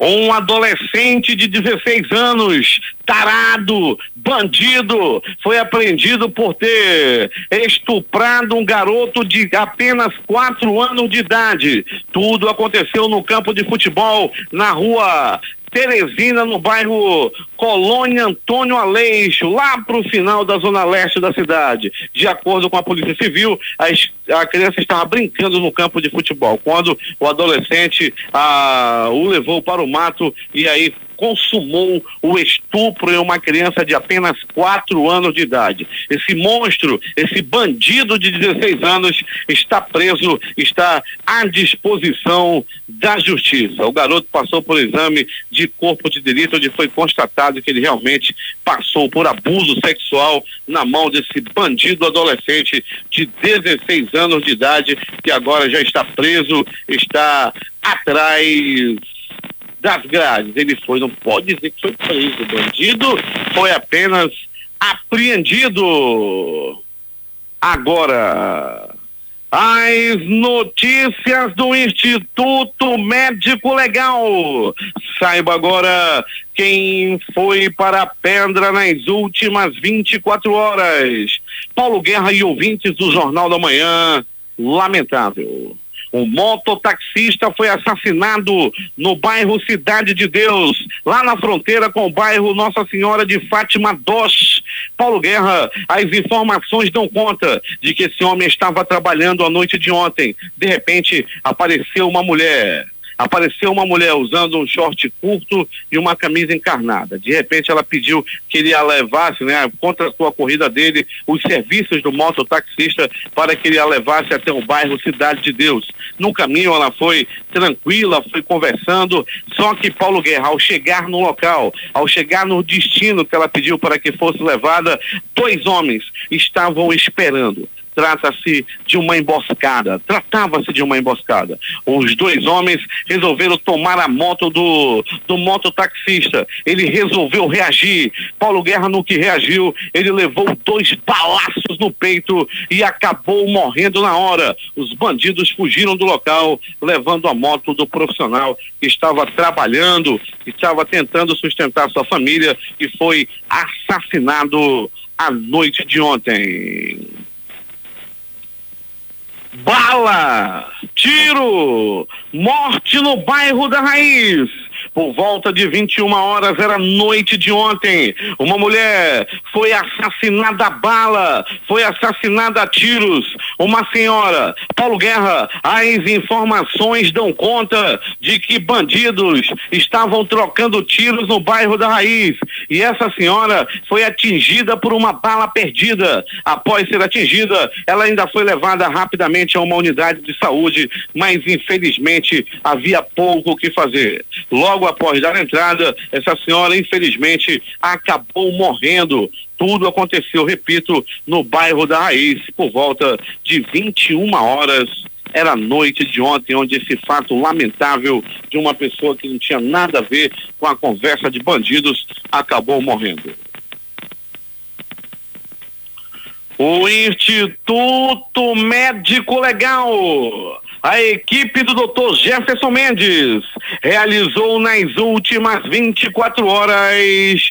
Um adolescente de 16 anos, tarado, bandido, foi apreendido por ter estuprado um garoto de apenas 4 anos de idade. Tudo aconteceu no campo de futebol, na rua Teresina, no bairro Colônia Antônio Aleixo, lá para o final da zona leste da cidade. De acordo com a Polícia Civil, a criança estava brincando no campo de futebol, quando o adolescente o levou para o mato e aí consumou o estupro em uma criança de apenas 4 anos de idade. Esse monstro, esse bandido de 16 anos está preso, está à disposição da justiça. O garoto passou por exame de corpo de delito, onde foi constatado que ele realmente passou por abuso sexual na mão desse bandido adolescente de 16 anos de idade, que agora já está preso, está atrás das grades. Ele não pode dizer que foi preso. O bandido foi apenas apreendido. Agora, as notícias do Instituto Médico Legal. Saiba agora quem foi para a pedra nas últimas 24 horas. Paulo Guerra e ouvintes do Jornal da Manhã. Lamentável. Um mototaxista foi assassinado no bairro Cidade de Deus, lá na fronteira com o bairro Nossa Senhora de Fátima dos. Paulo Guerra, as informações dão conta de que esse homem estava trabalhando a noite de ontem. De repente, apareceu uma mulher usando um short curto e uma camisa encarnada. De repente ela pediu que ele a levasse, contratou a corrida dele, os serviços do mototaxista para que ele a levasse até o bairro Cidade de Deus. No caminho ela foi tranquila, foi conversando, só que Paulo Guerra, ao chegar no local, ao chegar no destino que ela pediu para que fosse levada, 2 homens estavam esperando. Tratava-se de uma emboscada. Os 2 homens resolveram tomar a moto do mototaxista. Ele resolveu reagir. Paulo Guerra, no que reagiu, ele levou 2 balaços no peito e acabou morrendo na hora. Os bandidos fugiram do local, levando a moto do profissional que estava trabalhando, que estava tentando sustentar sua família, e foi assassinado à noite de ontem. Bala, tiro, morte no bairro da Raiz. Por volta de 21 horas, era noite de ontem, uma mulher foi assassinada a bala, foi assassinada a tiros, uma senhora. Paulo Guerra, as informações dão conta de que bandidos estavam trocando tiros no bairro da Raiz, e essa senhora foi atingida por uma bala perdida. Após ser atingida, ela ainda foi levada rapidamente a uma unidade de saúde, mas infelizmente havia pouco o que fazer. Logo após dar a entrada, essa senhora infelizmente acabou morrendo. Tudo aconteceu, repito, no bairro da Raiz, por volta de 21 horas. Era a noite de ontem, onde esse fato lamentável de uma pessoa que não tinha nada a ver com a conversa de bandidos acabou morrendo. O Instituto Médico Legal, a equipe do Dr. Jefferson Mendes, realizou nas últimas 24 horas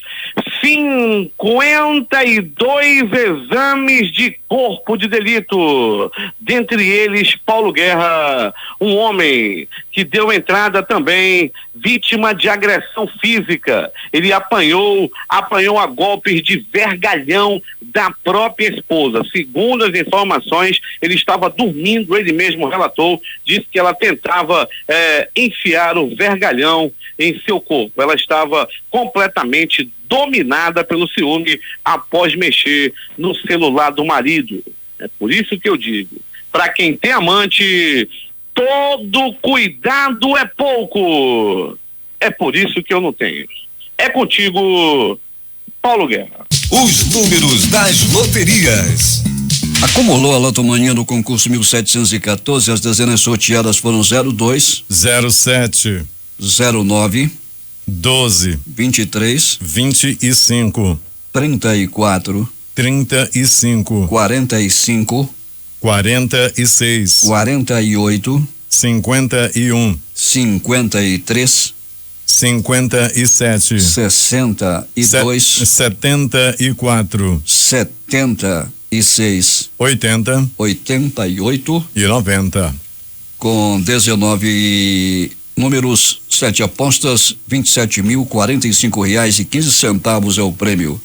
52 exames de corpo de delito. Dentre eles, Paulo Guerra, um homem que deu entrada também, vítima de agressão física. Ele apanhou a golpes de vergalhão da própria esposa. Segundo as informações, ele estava dormindo, ele mesmo relatou, disse que ela tentava enfiar o vergalhão em seu corpo. Ela estava completamente dominada pelo ciúme após mexer no celular do marido. É por isso que eu digo, para quem tem amante, todo cuidado é pouco. É por isso que eu não tenho. É contigo, Paulo Guerra. Os números das loterias. Acumulou a lotomania no concurso 1714, as dezenas sorteadas foram 02, 07, 09, 12, 23, 25, 34, 35, 45, 46, 48, 51, 53, 57, 62, 74, 76, 80, 88 e 90. Com 19 números, 7 apostas, R$27.045,15 é o prêmio.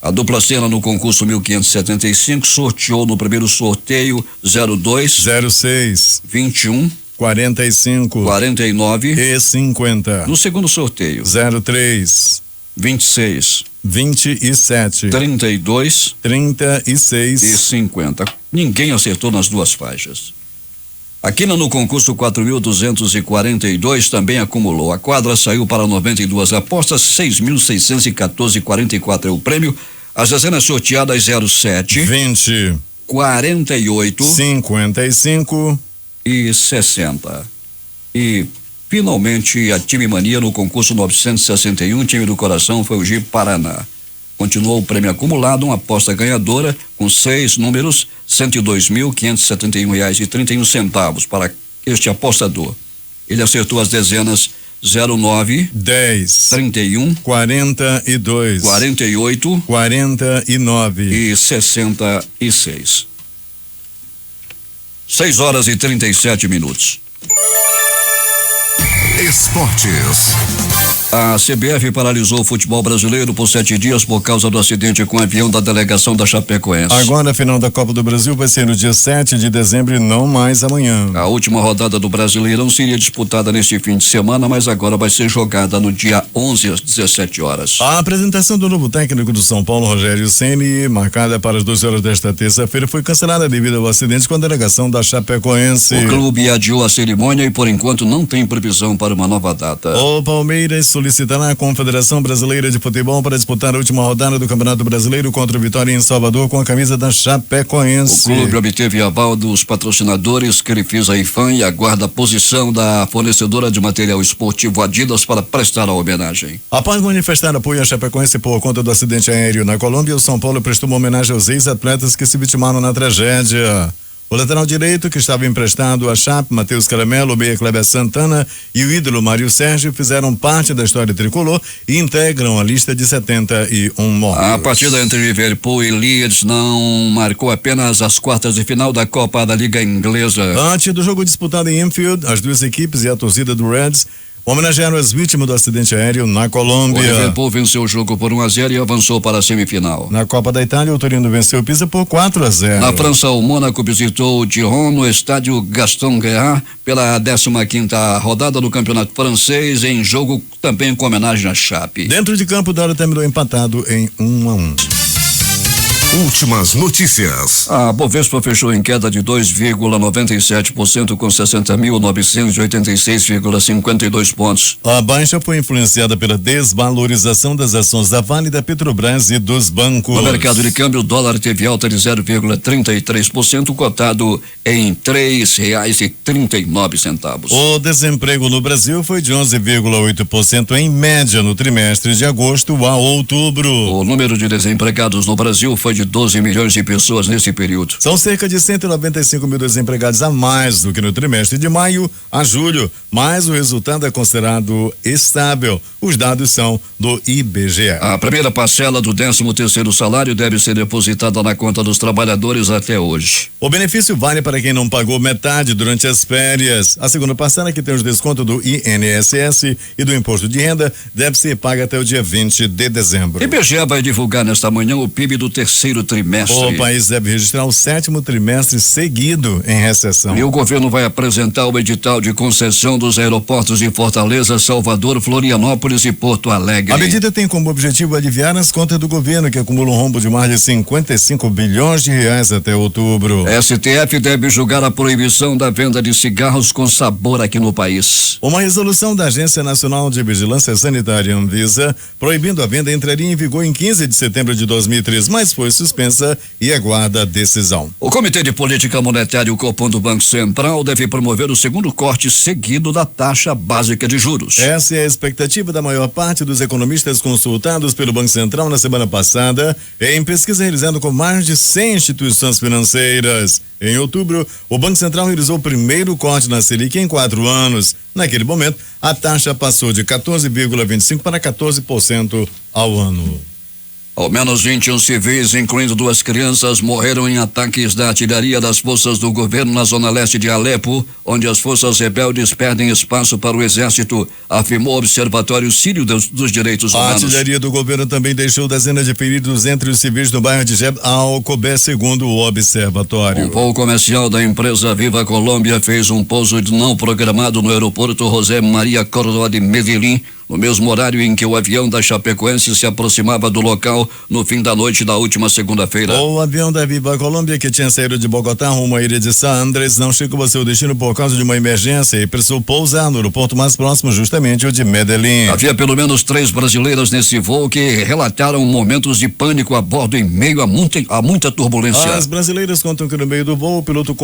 A dupla cena no concurso 1575 sorteou no primeiro sorteio 02, 06, 21, 45, 49 e 50. No segundo sorteio 03, 26, 27, 32, 36 e 50. Ninguém acertou nas duas faixas. Aqui no concurso 4.242 também acumulou. A quadra saiu para 92 apostas, 6.614,44 é o prêmio. As dezenas sorteadas 07, 20, 48, 55 e 60. E finalmente a time mania no concurso 961, time do coração, foi o Gi Paraná. Continuou o prêmio acumulado, uma aposta ganhadora com 6 números, R$102.571,31 para este apostador. Ele acertou as dezenas 09, 10, 31, 42, 48, 49 e 66. 6h37. Esportes. A CBF paralisou o futebol brasileiro por 7 dias por causa do acidente com o avião da delegação da Chapecoense. Agora a final da Copa do Brasil vai ser no dia 7 de dezembro e não mais amanhã. A última rodada do Brasileirão seria disputada neste fim de semana, mas agora vai ser jogada no dia 11 às 17 horas. A apresentação do novo técnico do São Paulo, Rogério Ceni, marcada para as 12 horas desta terça-feira, foi cancelada devido ao acidente com a delegação da Chapecoense. O clube adiou a cerimônia e por enquanto não tem previsão para uma nova data. O Palmeiras solicitará a Confederação Brasileira de Futebol para disputar a última rodada do Campeonato Brasileiro contra o Vitória em Salvador com a camisa da Chapecoense. O clube obteve aval dos patrocinadores Crefisa e FAM e aguarda a posição da fornecedora de material esportivo Adidas para prestar a homenagem. Após manifestar apoio à Chapecoense por conta do acidente aéreo na Colômbia, o São Paulo prestou uma homenagem aos ex-atletas que se vitimaram na tragédia. O lateral direito, que estava emprestado à Chape, Matheus Caramelo, o meia Kleber Santana e o ídolo Mário Sérgio fizeram parte da história tricolor e integram a lista de 71 mortos. A partida entre Liverpool e Leeds não marcou apenas as quartas de final da Copa da Liga Inglesa. Antes do jogo disputado em Anfield, as duas equipes e a torcida do Reds homenagearam as vítimas do acidente aéreo na Colômbia. O Liverpool venceu o jogo por 1-0 e avançou para a semifinal. Na Copa da Itália, o Torino venceu o Pisa por 4-0. Na França, o Mônaco visitou o Dijon no estádio Gaston Guerrat pela 15ª rodada do Campeonato Francês, em jogo também com homenagem à Chape. Dentro de campo, o Dora terminou empatado em 1-1. Últimas notícias. A Bovespa fechou em queda de 2,97% com 60.986,52 pontos. A baixa foi influenciada pela desvalorização das ações da Vale, da Petrobras e dos bancos. No mercado de câmbio, o dólar teve alta de 0,33%, cotado em R$3,39. O desemprego no Brasil foi de 11,8% em média no trimestre de agosto a outubro. O número de desempregados no Brasil foi de 12 milhões de pessoas nesse período. São cerca de 195 mil desempregados a mais do que no trimestre de maio a julho, mas o resultado é considerado estável. Os dados são do IBGE. A primeira parcela do 13º salário deve ser depositada na conta dos trabalhadores até hoje. O benefício vale para quem não pagou metade durante as férias. A segunda parcela, que tem os descontos do INSS e do imposto de renda, deve ser paga até o dia 20 de dezembro. O IBGE vai divulgar nesta manhã o PIB do terceiro trimestre. O país deve registrar o 7º trimestre seguido em recessão. E o governo vai apresentar o edital de concessão dos aeroportos de Fortaleza, Salvador, Florianópolis e Porto Alegre. A medida tem como objetivo aliviar as contas do governo, que acumula um rombo de mais de 55 bilhões de reais até outubro. STF deve julgar a proibição da venda de cigarros com sabor aqui no país. Uma resolução da Agência Nacional de Vigilância Sanitária, Anvisa, proibindo a venda entraria em vigor em 15 de setembro de 2003, mas foi suspensa e aguarda a decisão. O Comitê de Política Monetária e o Copom do Banco Central deve promover o segundo corte seguido da taxa básica de juros. Essa é a expectativa da maior parte dos economistas consultados pelo Banco Central na semana passada, em pesquisa realizada com mais de 100 instituições financeiras. Em outubro, o Banco Central realizou o primeiro corte na Selic em 4 anos. Naquele momento, a taxa passou de 14,25% para 14% ao ano. Ao menos 21 civis, incluindo 2 crianças, morreram em ataques da artilharia das forças do governo na zona leste de Alepo, onde as forças rebeldes perdem espaço para o exército, afirmou o Observatório Sírio dos Direitos Humanos. A artilharia do governo também deixou dezenas de feridos entre os civis no bairro de Jeb al-Kobe, segundo o observatório. Um voo comercial da empresa Viva Colômbia fez um pouso não programado no aeroporto José Maria Córdoba de Medellín, no mesmo horário em que o avião da Chapecoense se aproximava do local no fim da noite da última segunda-feira. O avião da Viva Colômbia, que tinha saído de Bogotá rumo à ilha de San Andrés, não chegou a seu destino por causa de uma emergência e precisou pousar no aeroporto mais próximo, justamente o de Medellín. Havia pelo menos 3 brasileiras nesse voo que relataram momentos de pânico a bordo em meio a muita turbulência. As brasileiras contam que no meio do voo o piloto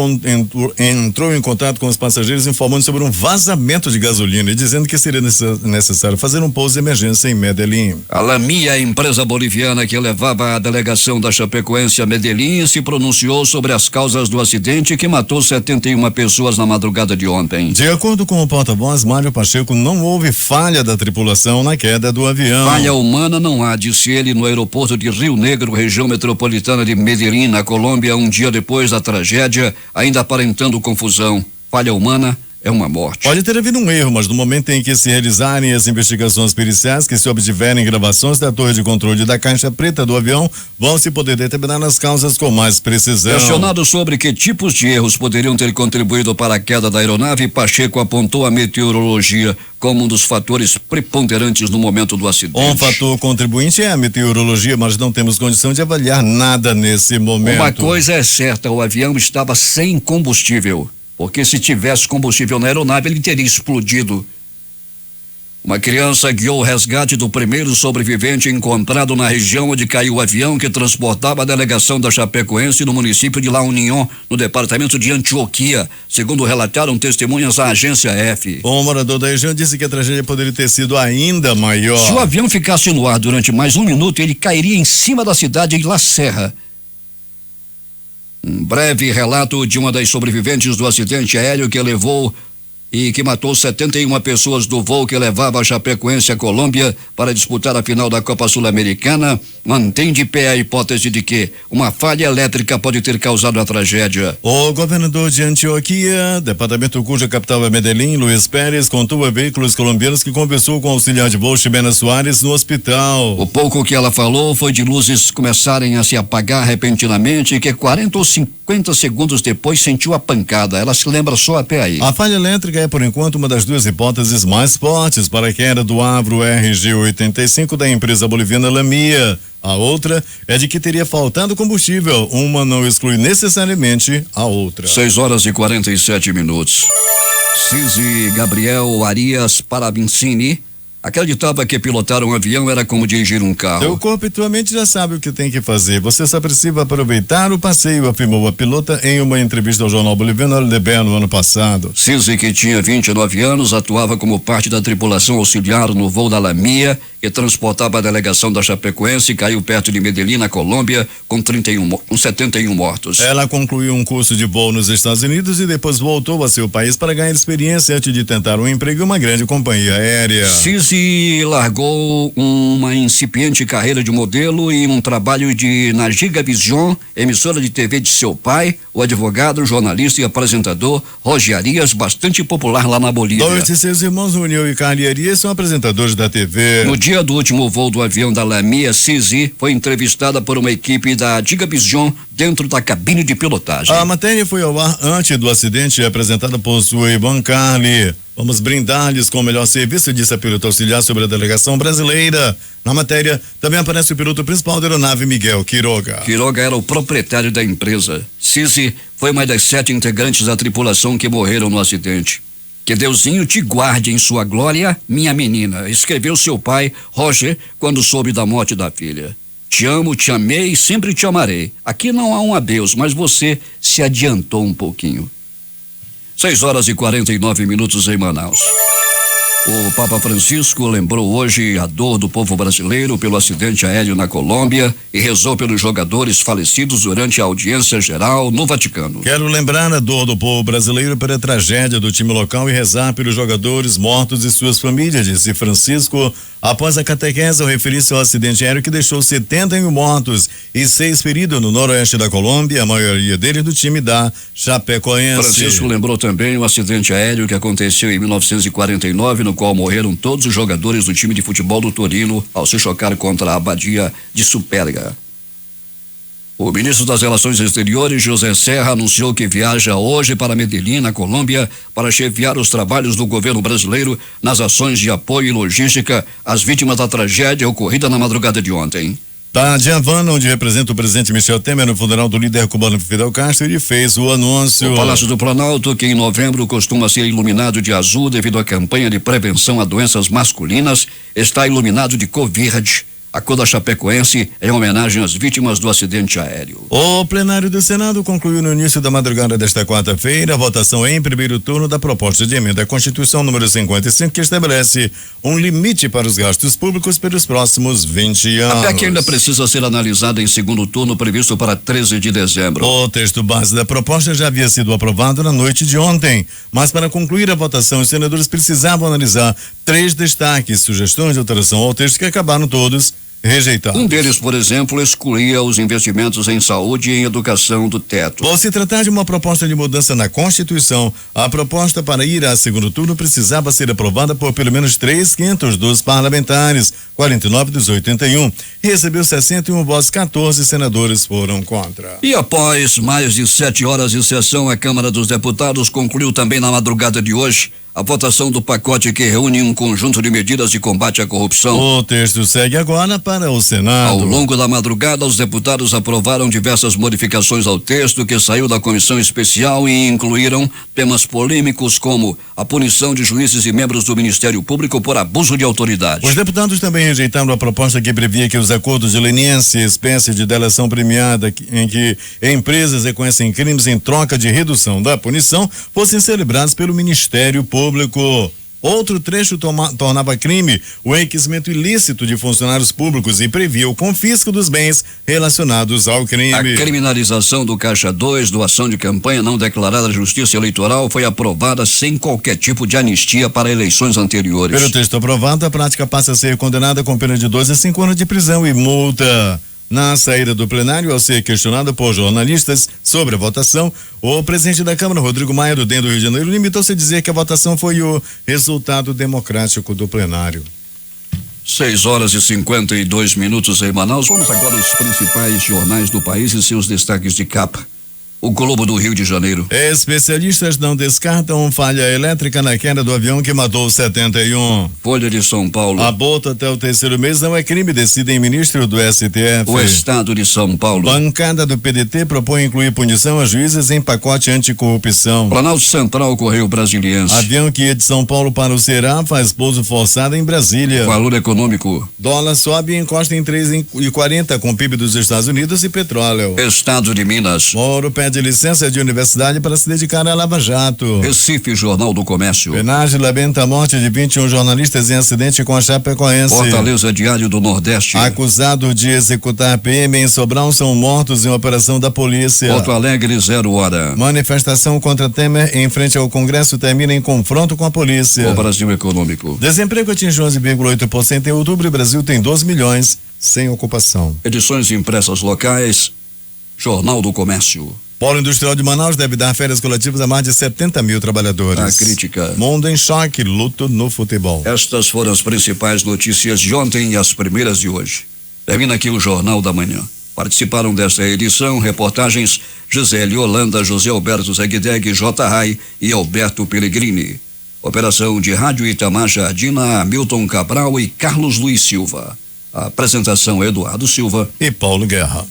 entrou em contato com os passageiros informando sobre um vazamento de gasolina e dizendo que seria necessário fazer um pouso de emergência em Medellín. A Lamia, a empresa boliviana que levava a delegação da Chapecoense a Medellín, se pronunciou sobre as causas do acidente que matou 71 pessoas na madrugada de ontem. De acordo com o porta-voz Mário Pacheco, não houve falha da tripulação na queda do avião. Falha humana não há, disse ele no aeroporto de Rio Negro, região metropolitana de Medellín, na Colômbia, um dia depois da tragédia, ainda aparentando confusão. Falha humana é uma morte. Pode ter havido um erro, mas no momento em que se realizarem as investigações periciais, que se obtiverem gravações da torre de controle da caixa preta do avião, vão se poder determinar as causas com mais precisão. Questionado sobre que tipos de erros poderiam ter contribuído para a queda da aeronave, Pacheco apontou a meteorologia como um dos fatores preponderantes no momento do acidente. Um fator contribuinte é a meteorologia, mas não temos condição de avaliar nada nesse momento. Uma coisa é certa, o avião estava sem combustível. Porque se tivesse combustível na aeronave, ele teria explodido. Uma criança guiou o resgate do primeiro sobrevivente encontrado na região onde caiu o avião que transportava a delegação da Chapecoense no município de La Unión, no departamento de Antioquia, segundo relataram testemunhas à agência F. Um morador da região disse que a tragédia poderia ter sido ainda maior. Se o avião ficasse no ar durante mais 1 minuto, ele cairia em cima da cidade de La Serra. Um breve relato de uma das sobreviventes do acidente aéreo que levou e que matou 71 pessoas do voo que levava a Chapecoense à Colômbia para disputar a final da Copa Sul-Americana, mantém de pé a hipótese de que uma falha elétrica pode ter causado a tragédia. O governador de Antioquia, departamento cuja capital é Medellín, Luiz Pérez, contou a veículos colombianos que conversou com o auxiliar de voo Ximena Soares no hospital. O pouco que ela falou foi de luzes começarem a se apagar repentinamente e que 40 ou 50 segundos depois sentiu a pancada. Ela se lembra só até aí. A falha elétrica é, por enquanto, uma das 2 hipóteses mais fortes para a queda do Avro RG-85 da empresa boliviana Lamia. A outra é de que teria faltado combustível. Uma não exclui necessariamente a outra. 6h47. Cizi Gabriel Arias Paravincini acreditava que pilotar um avião era como dirigir um carro. Teu corpo e tua mente já sabe o que tem que fazer. Você só precisa aproveitar o passeio, afirmou a pilota em uma entrevista ao jornal Boliviano LDB no ano passado. Cizi, que tinha 29 anos, atuava como parte da tripulação auxiliar no voo da Lamia, que transportava a delegação da Chapecoense e caiu perto de Medellín, na Colômbia, com 71 mortos. Ela concluiu um curso de voo nos Estados Unidos e depois voltou a seu país para ganhar experiência antes de tentar um emprego em uma grande companhia aérea. Cizi largou uma incipiente carreira de modelo e um trabalho na Giga Vision, emissora de TV de seu pai, o advogado, jornalista e apresentador Roger Arias, bastante popular lá na Bolívia. Dois de seus irmãos, Junior e Carly Arias, são apresentadores da TV. No dia do último voo do avião da Lamia, Cizi foi entrevistada por uma equipe da Giga Vision dentro da cabine de pilotagem. A matéria foi ao ar antes do acidente, apresentada por sua irmã Carly. Vamos brindar-lhes com o melhor serviço, disse a piloto auxiliar sobre a delegação brasileira. Na matéria também aparece o piloto principal da aeronave, Miguel Quiroga. Quiroga era o proprietário da empresa. Cizi foi uma das 7 integrantes da tripulação que morreram no acidente. Que Deusinho te guarde em sua glória, minha menina, escreveu seu pai, Roger, quando soube da morte da filha. Te amo, te amei e sempre te amarei. Aqui não há um adeus, mas você se adiantou um pouquinho. 6h49 em Manaus. O Papa Francisco lembrou hoje a dor do povo brasileiro pelo acidente aéreo na Colômbia e rezou pelos jogadores falecidos durante a audiência geral no Vaticano. Quero lembrar a dor do povo brasileiro pela tragédia do time local e rezar pelos jogadores mortos e suas famílias, disse Francisco após a catequese ao referir-se ao acidente aéreo que deixou 71 mortos e 6 feridos no noroeste da Colômbia, a maioria deles do time da Chapecoense. Francisco lembrou também o acidente aéreo que aconteceu em 1949, no qual morreram todos os jogadores do time de futebol do Torino ao se chocar contra a Abadia de Superga. O ministro das Relações Exteriores, José Serra, anunciou que viaja hoje para Medellín, na Colômbia, para chefiar os trabalhos do governo brasileiro nas ações de apoio e logística às vítimas da tragédia ocorrida na madrugada de ontem. Da Havana, onde representa o presidente Michel Temer no funeral do líder cubano Fidel Castro, ele fez o anúncio. O Palácio do Planalto, que em novembro costuma ser iluminado de azul devido à campanha de prevenção a doenças masculinas, está iluminado de cor verde. A cor da Chapecoense em homenagem às vítimas do acidente aéreo. O plenário do Senado concluiu no início da madrugada desta quarta-feira a votação em primeiro turno da proposta de emenda à Constituição número 55, que estabelece um limite para os gastos públicos pelos próximos 20 anos. A PEC ainda precisa ser analisada em segundo turno, previsto para 13 de dezembro. O texto base da proposta já havia sido aprovado na noite de ontem, mas para concluir a votação, os senadores precisavam analisar 3 destaques, sugestões de alteração ao texto que acabaram todos rejeitados. Um deles, por exemplo, excluía os investimentos em saúde e em educação do teto. Por se tratar de uma proposta de mudança na Constituição, a proposta para ir a segundo turno precisava ser aprovada por pelo menos 3/5 dos parlamentares, 49 dos 81. Recebeu 61 votos, 14 senadores foram contra. E após mais de 7 horas de sessão, a Câmara dos Deputados concluiu também na madrugada de hoje a votação do pacote que reúne um conjunto de medidas de combate à corrupção. O texto segue agora para o Senado. Ao longo da madrugada, os deputados aprovaram diversas modificações ao texto que saiu da comissão especial e incluíram temas polêmicos como a punição de juízes e membros do Ministério Público por abuso de autoridade. Os deputados também rejeitaram a proposta que previa que os acordos de leniência, espécie de delação premiada em que empresas reconhecem crimes em troca de redução da punição, fossem celebrados pelo Ministério Público. Outro trecho tornava crime o enriquecimento ilícito de funcionários públicos e previa o confisco dos bens relacionados ao crime. A criminalização do Caixa 2, doação de campanha não declarada à Justiça Eleitoral, foi aprovada sem qualquer tipo de anistia para eleições anteriores. Pelo texto aprovado, a prática passa a ser condenada com pena de 2 a 5 anos de prisão e multa. Na saída do plenário, ao ser questionado por jornalistas sobre a votação, o presidente da Câmara, Rodrigo Maia, do DEM do Rio de Janeiro, limitou-se a dizer que a votação foi o resultado democrático do plenário. 6h52 em Manaus. Vamos agora aos principais jornais do país e seus destaques de capa. O Globo do Rio de Janeiro. Especialistas não descartam falha elétrica na queda do avião que matou 71. Folha de São Paulo. Aborto até o 3º mês não é crime, decidem ministro do STF. O Estado de São Paulo. Bancada do PDT propõe incluir punição a juízes em pacote anticorrupção. Planalto Central, Correio Brasiliense. Avião que ia de São Paulo para o Ceará faz pouso forçado em Brasília. Valor econômico. Dólar sobe e encosta em 3,40 com PIB dos Estados Unidos e petróleo. Estado de Minas. Moro pede licença de universidade para se dedicar à Lava Jato. Recife, Jornal do Comércio. Penage lamenta a morte de 21 jornalistas em acidente com a Chapecoense. Fortaleza, Diário do Nordeste. Acusado de executar PM em Sobral são mortos em operação da polícia. Porto Alegre, 0 hora. Manifestação contra Temer em frente ao Congresso termina em confronto com a polícia. O Brasil Econômico. Desemprego atinge 11,8% em outubro e o Brasil tem 12 milhões sem ocupação. Edições impressas locais. Jornal do Comércio. Polo Industrial de Manaus deve dar férias coletivas a mais de 70 mil trabalhadores. A crítica. Mundo em choque, luto no futebol. Estas foram as principais notícias de ontem e as primeiras de hoje. Termina aqui o Jornal da Manhã. Participaram desta edição reportagens Gisele Holanda, José Alberto Zegdeg, J. Rai e Alberto Pellegrini. Operação de Rádio Itamar Jardina, Hamilton Cabral e Carlos Luiz Silva. A apresentação é Eduardo Silva e Paulo Guerra.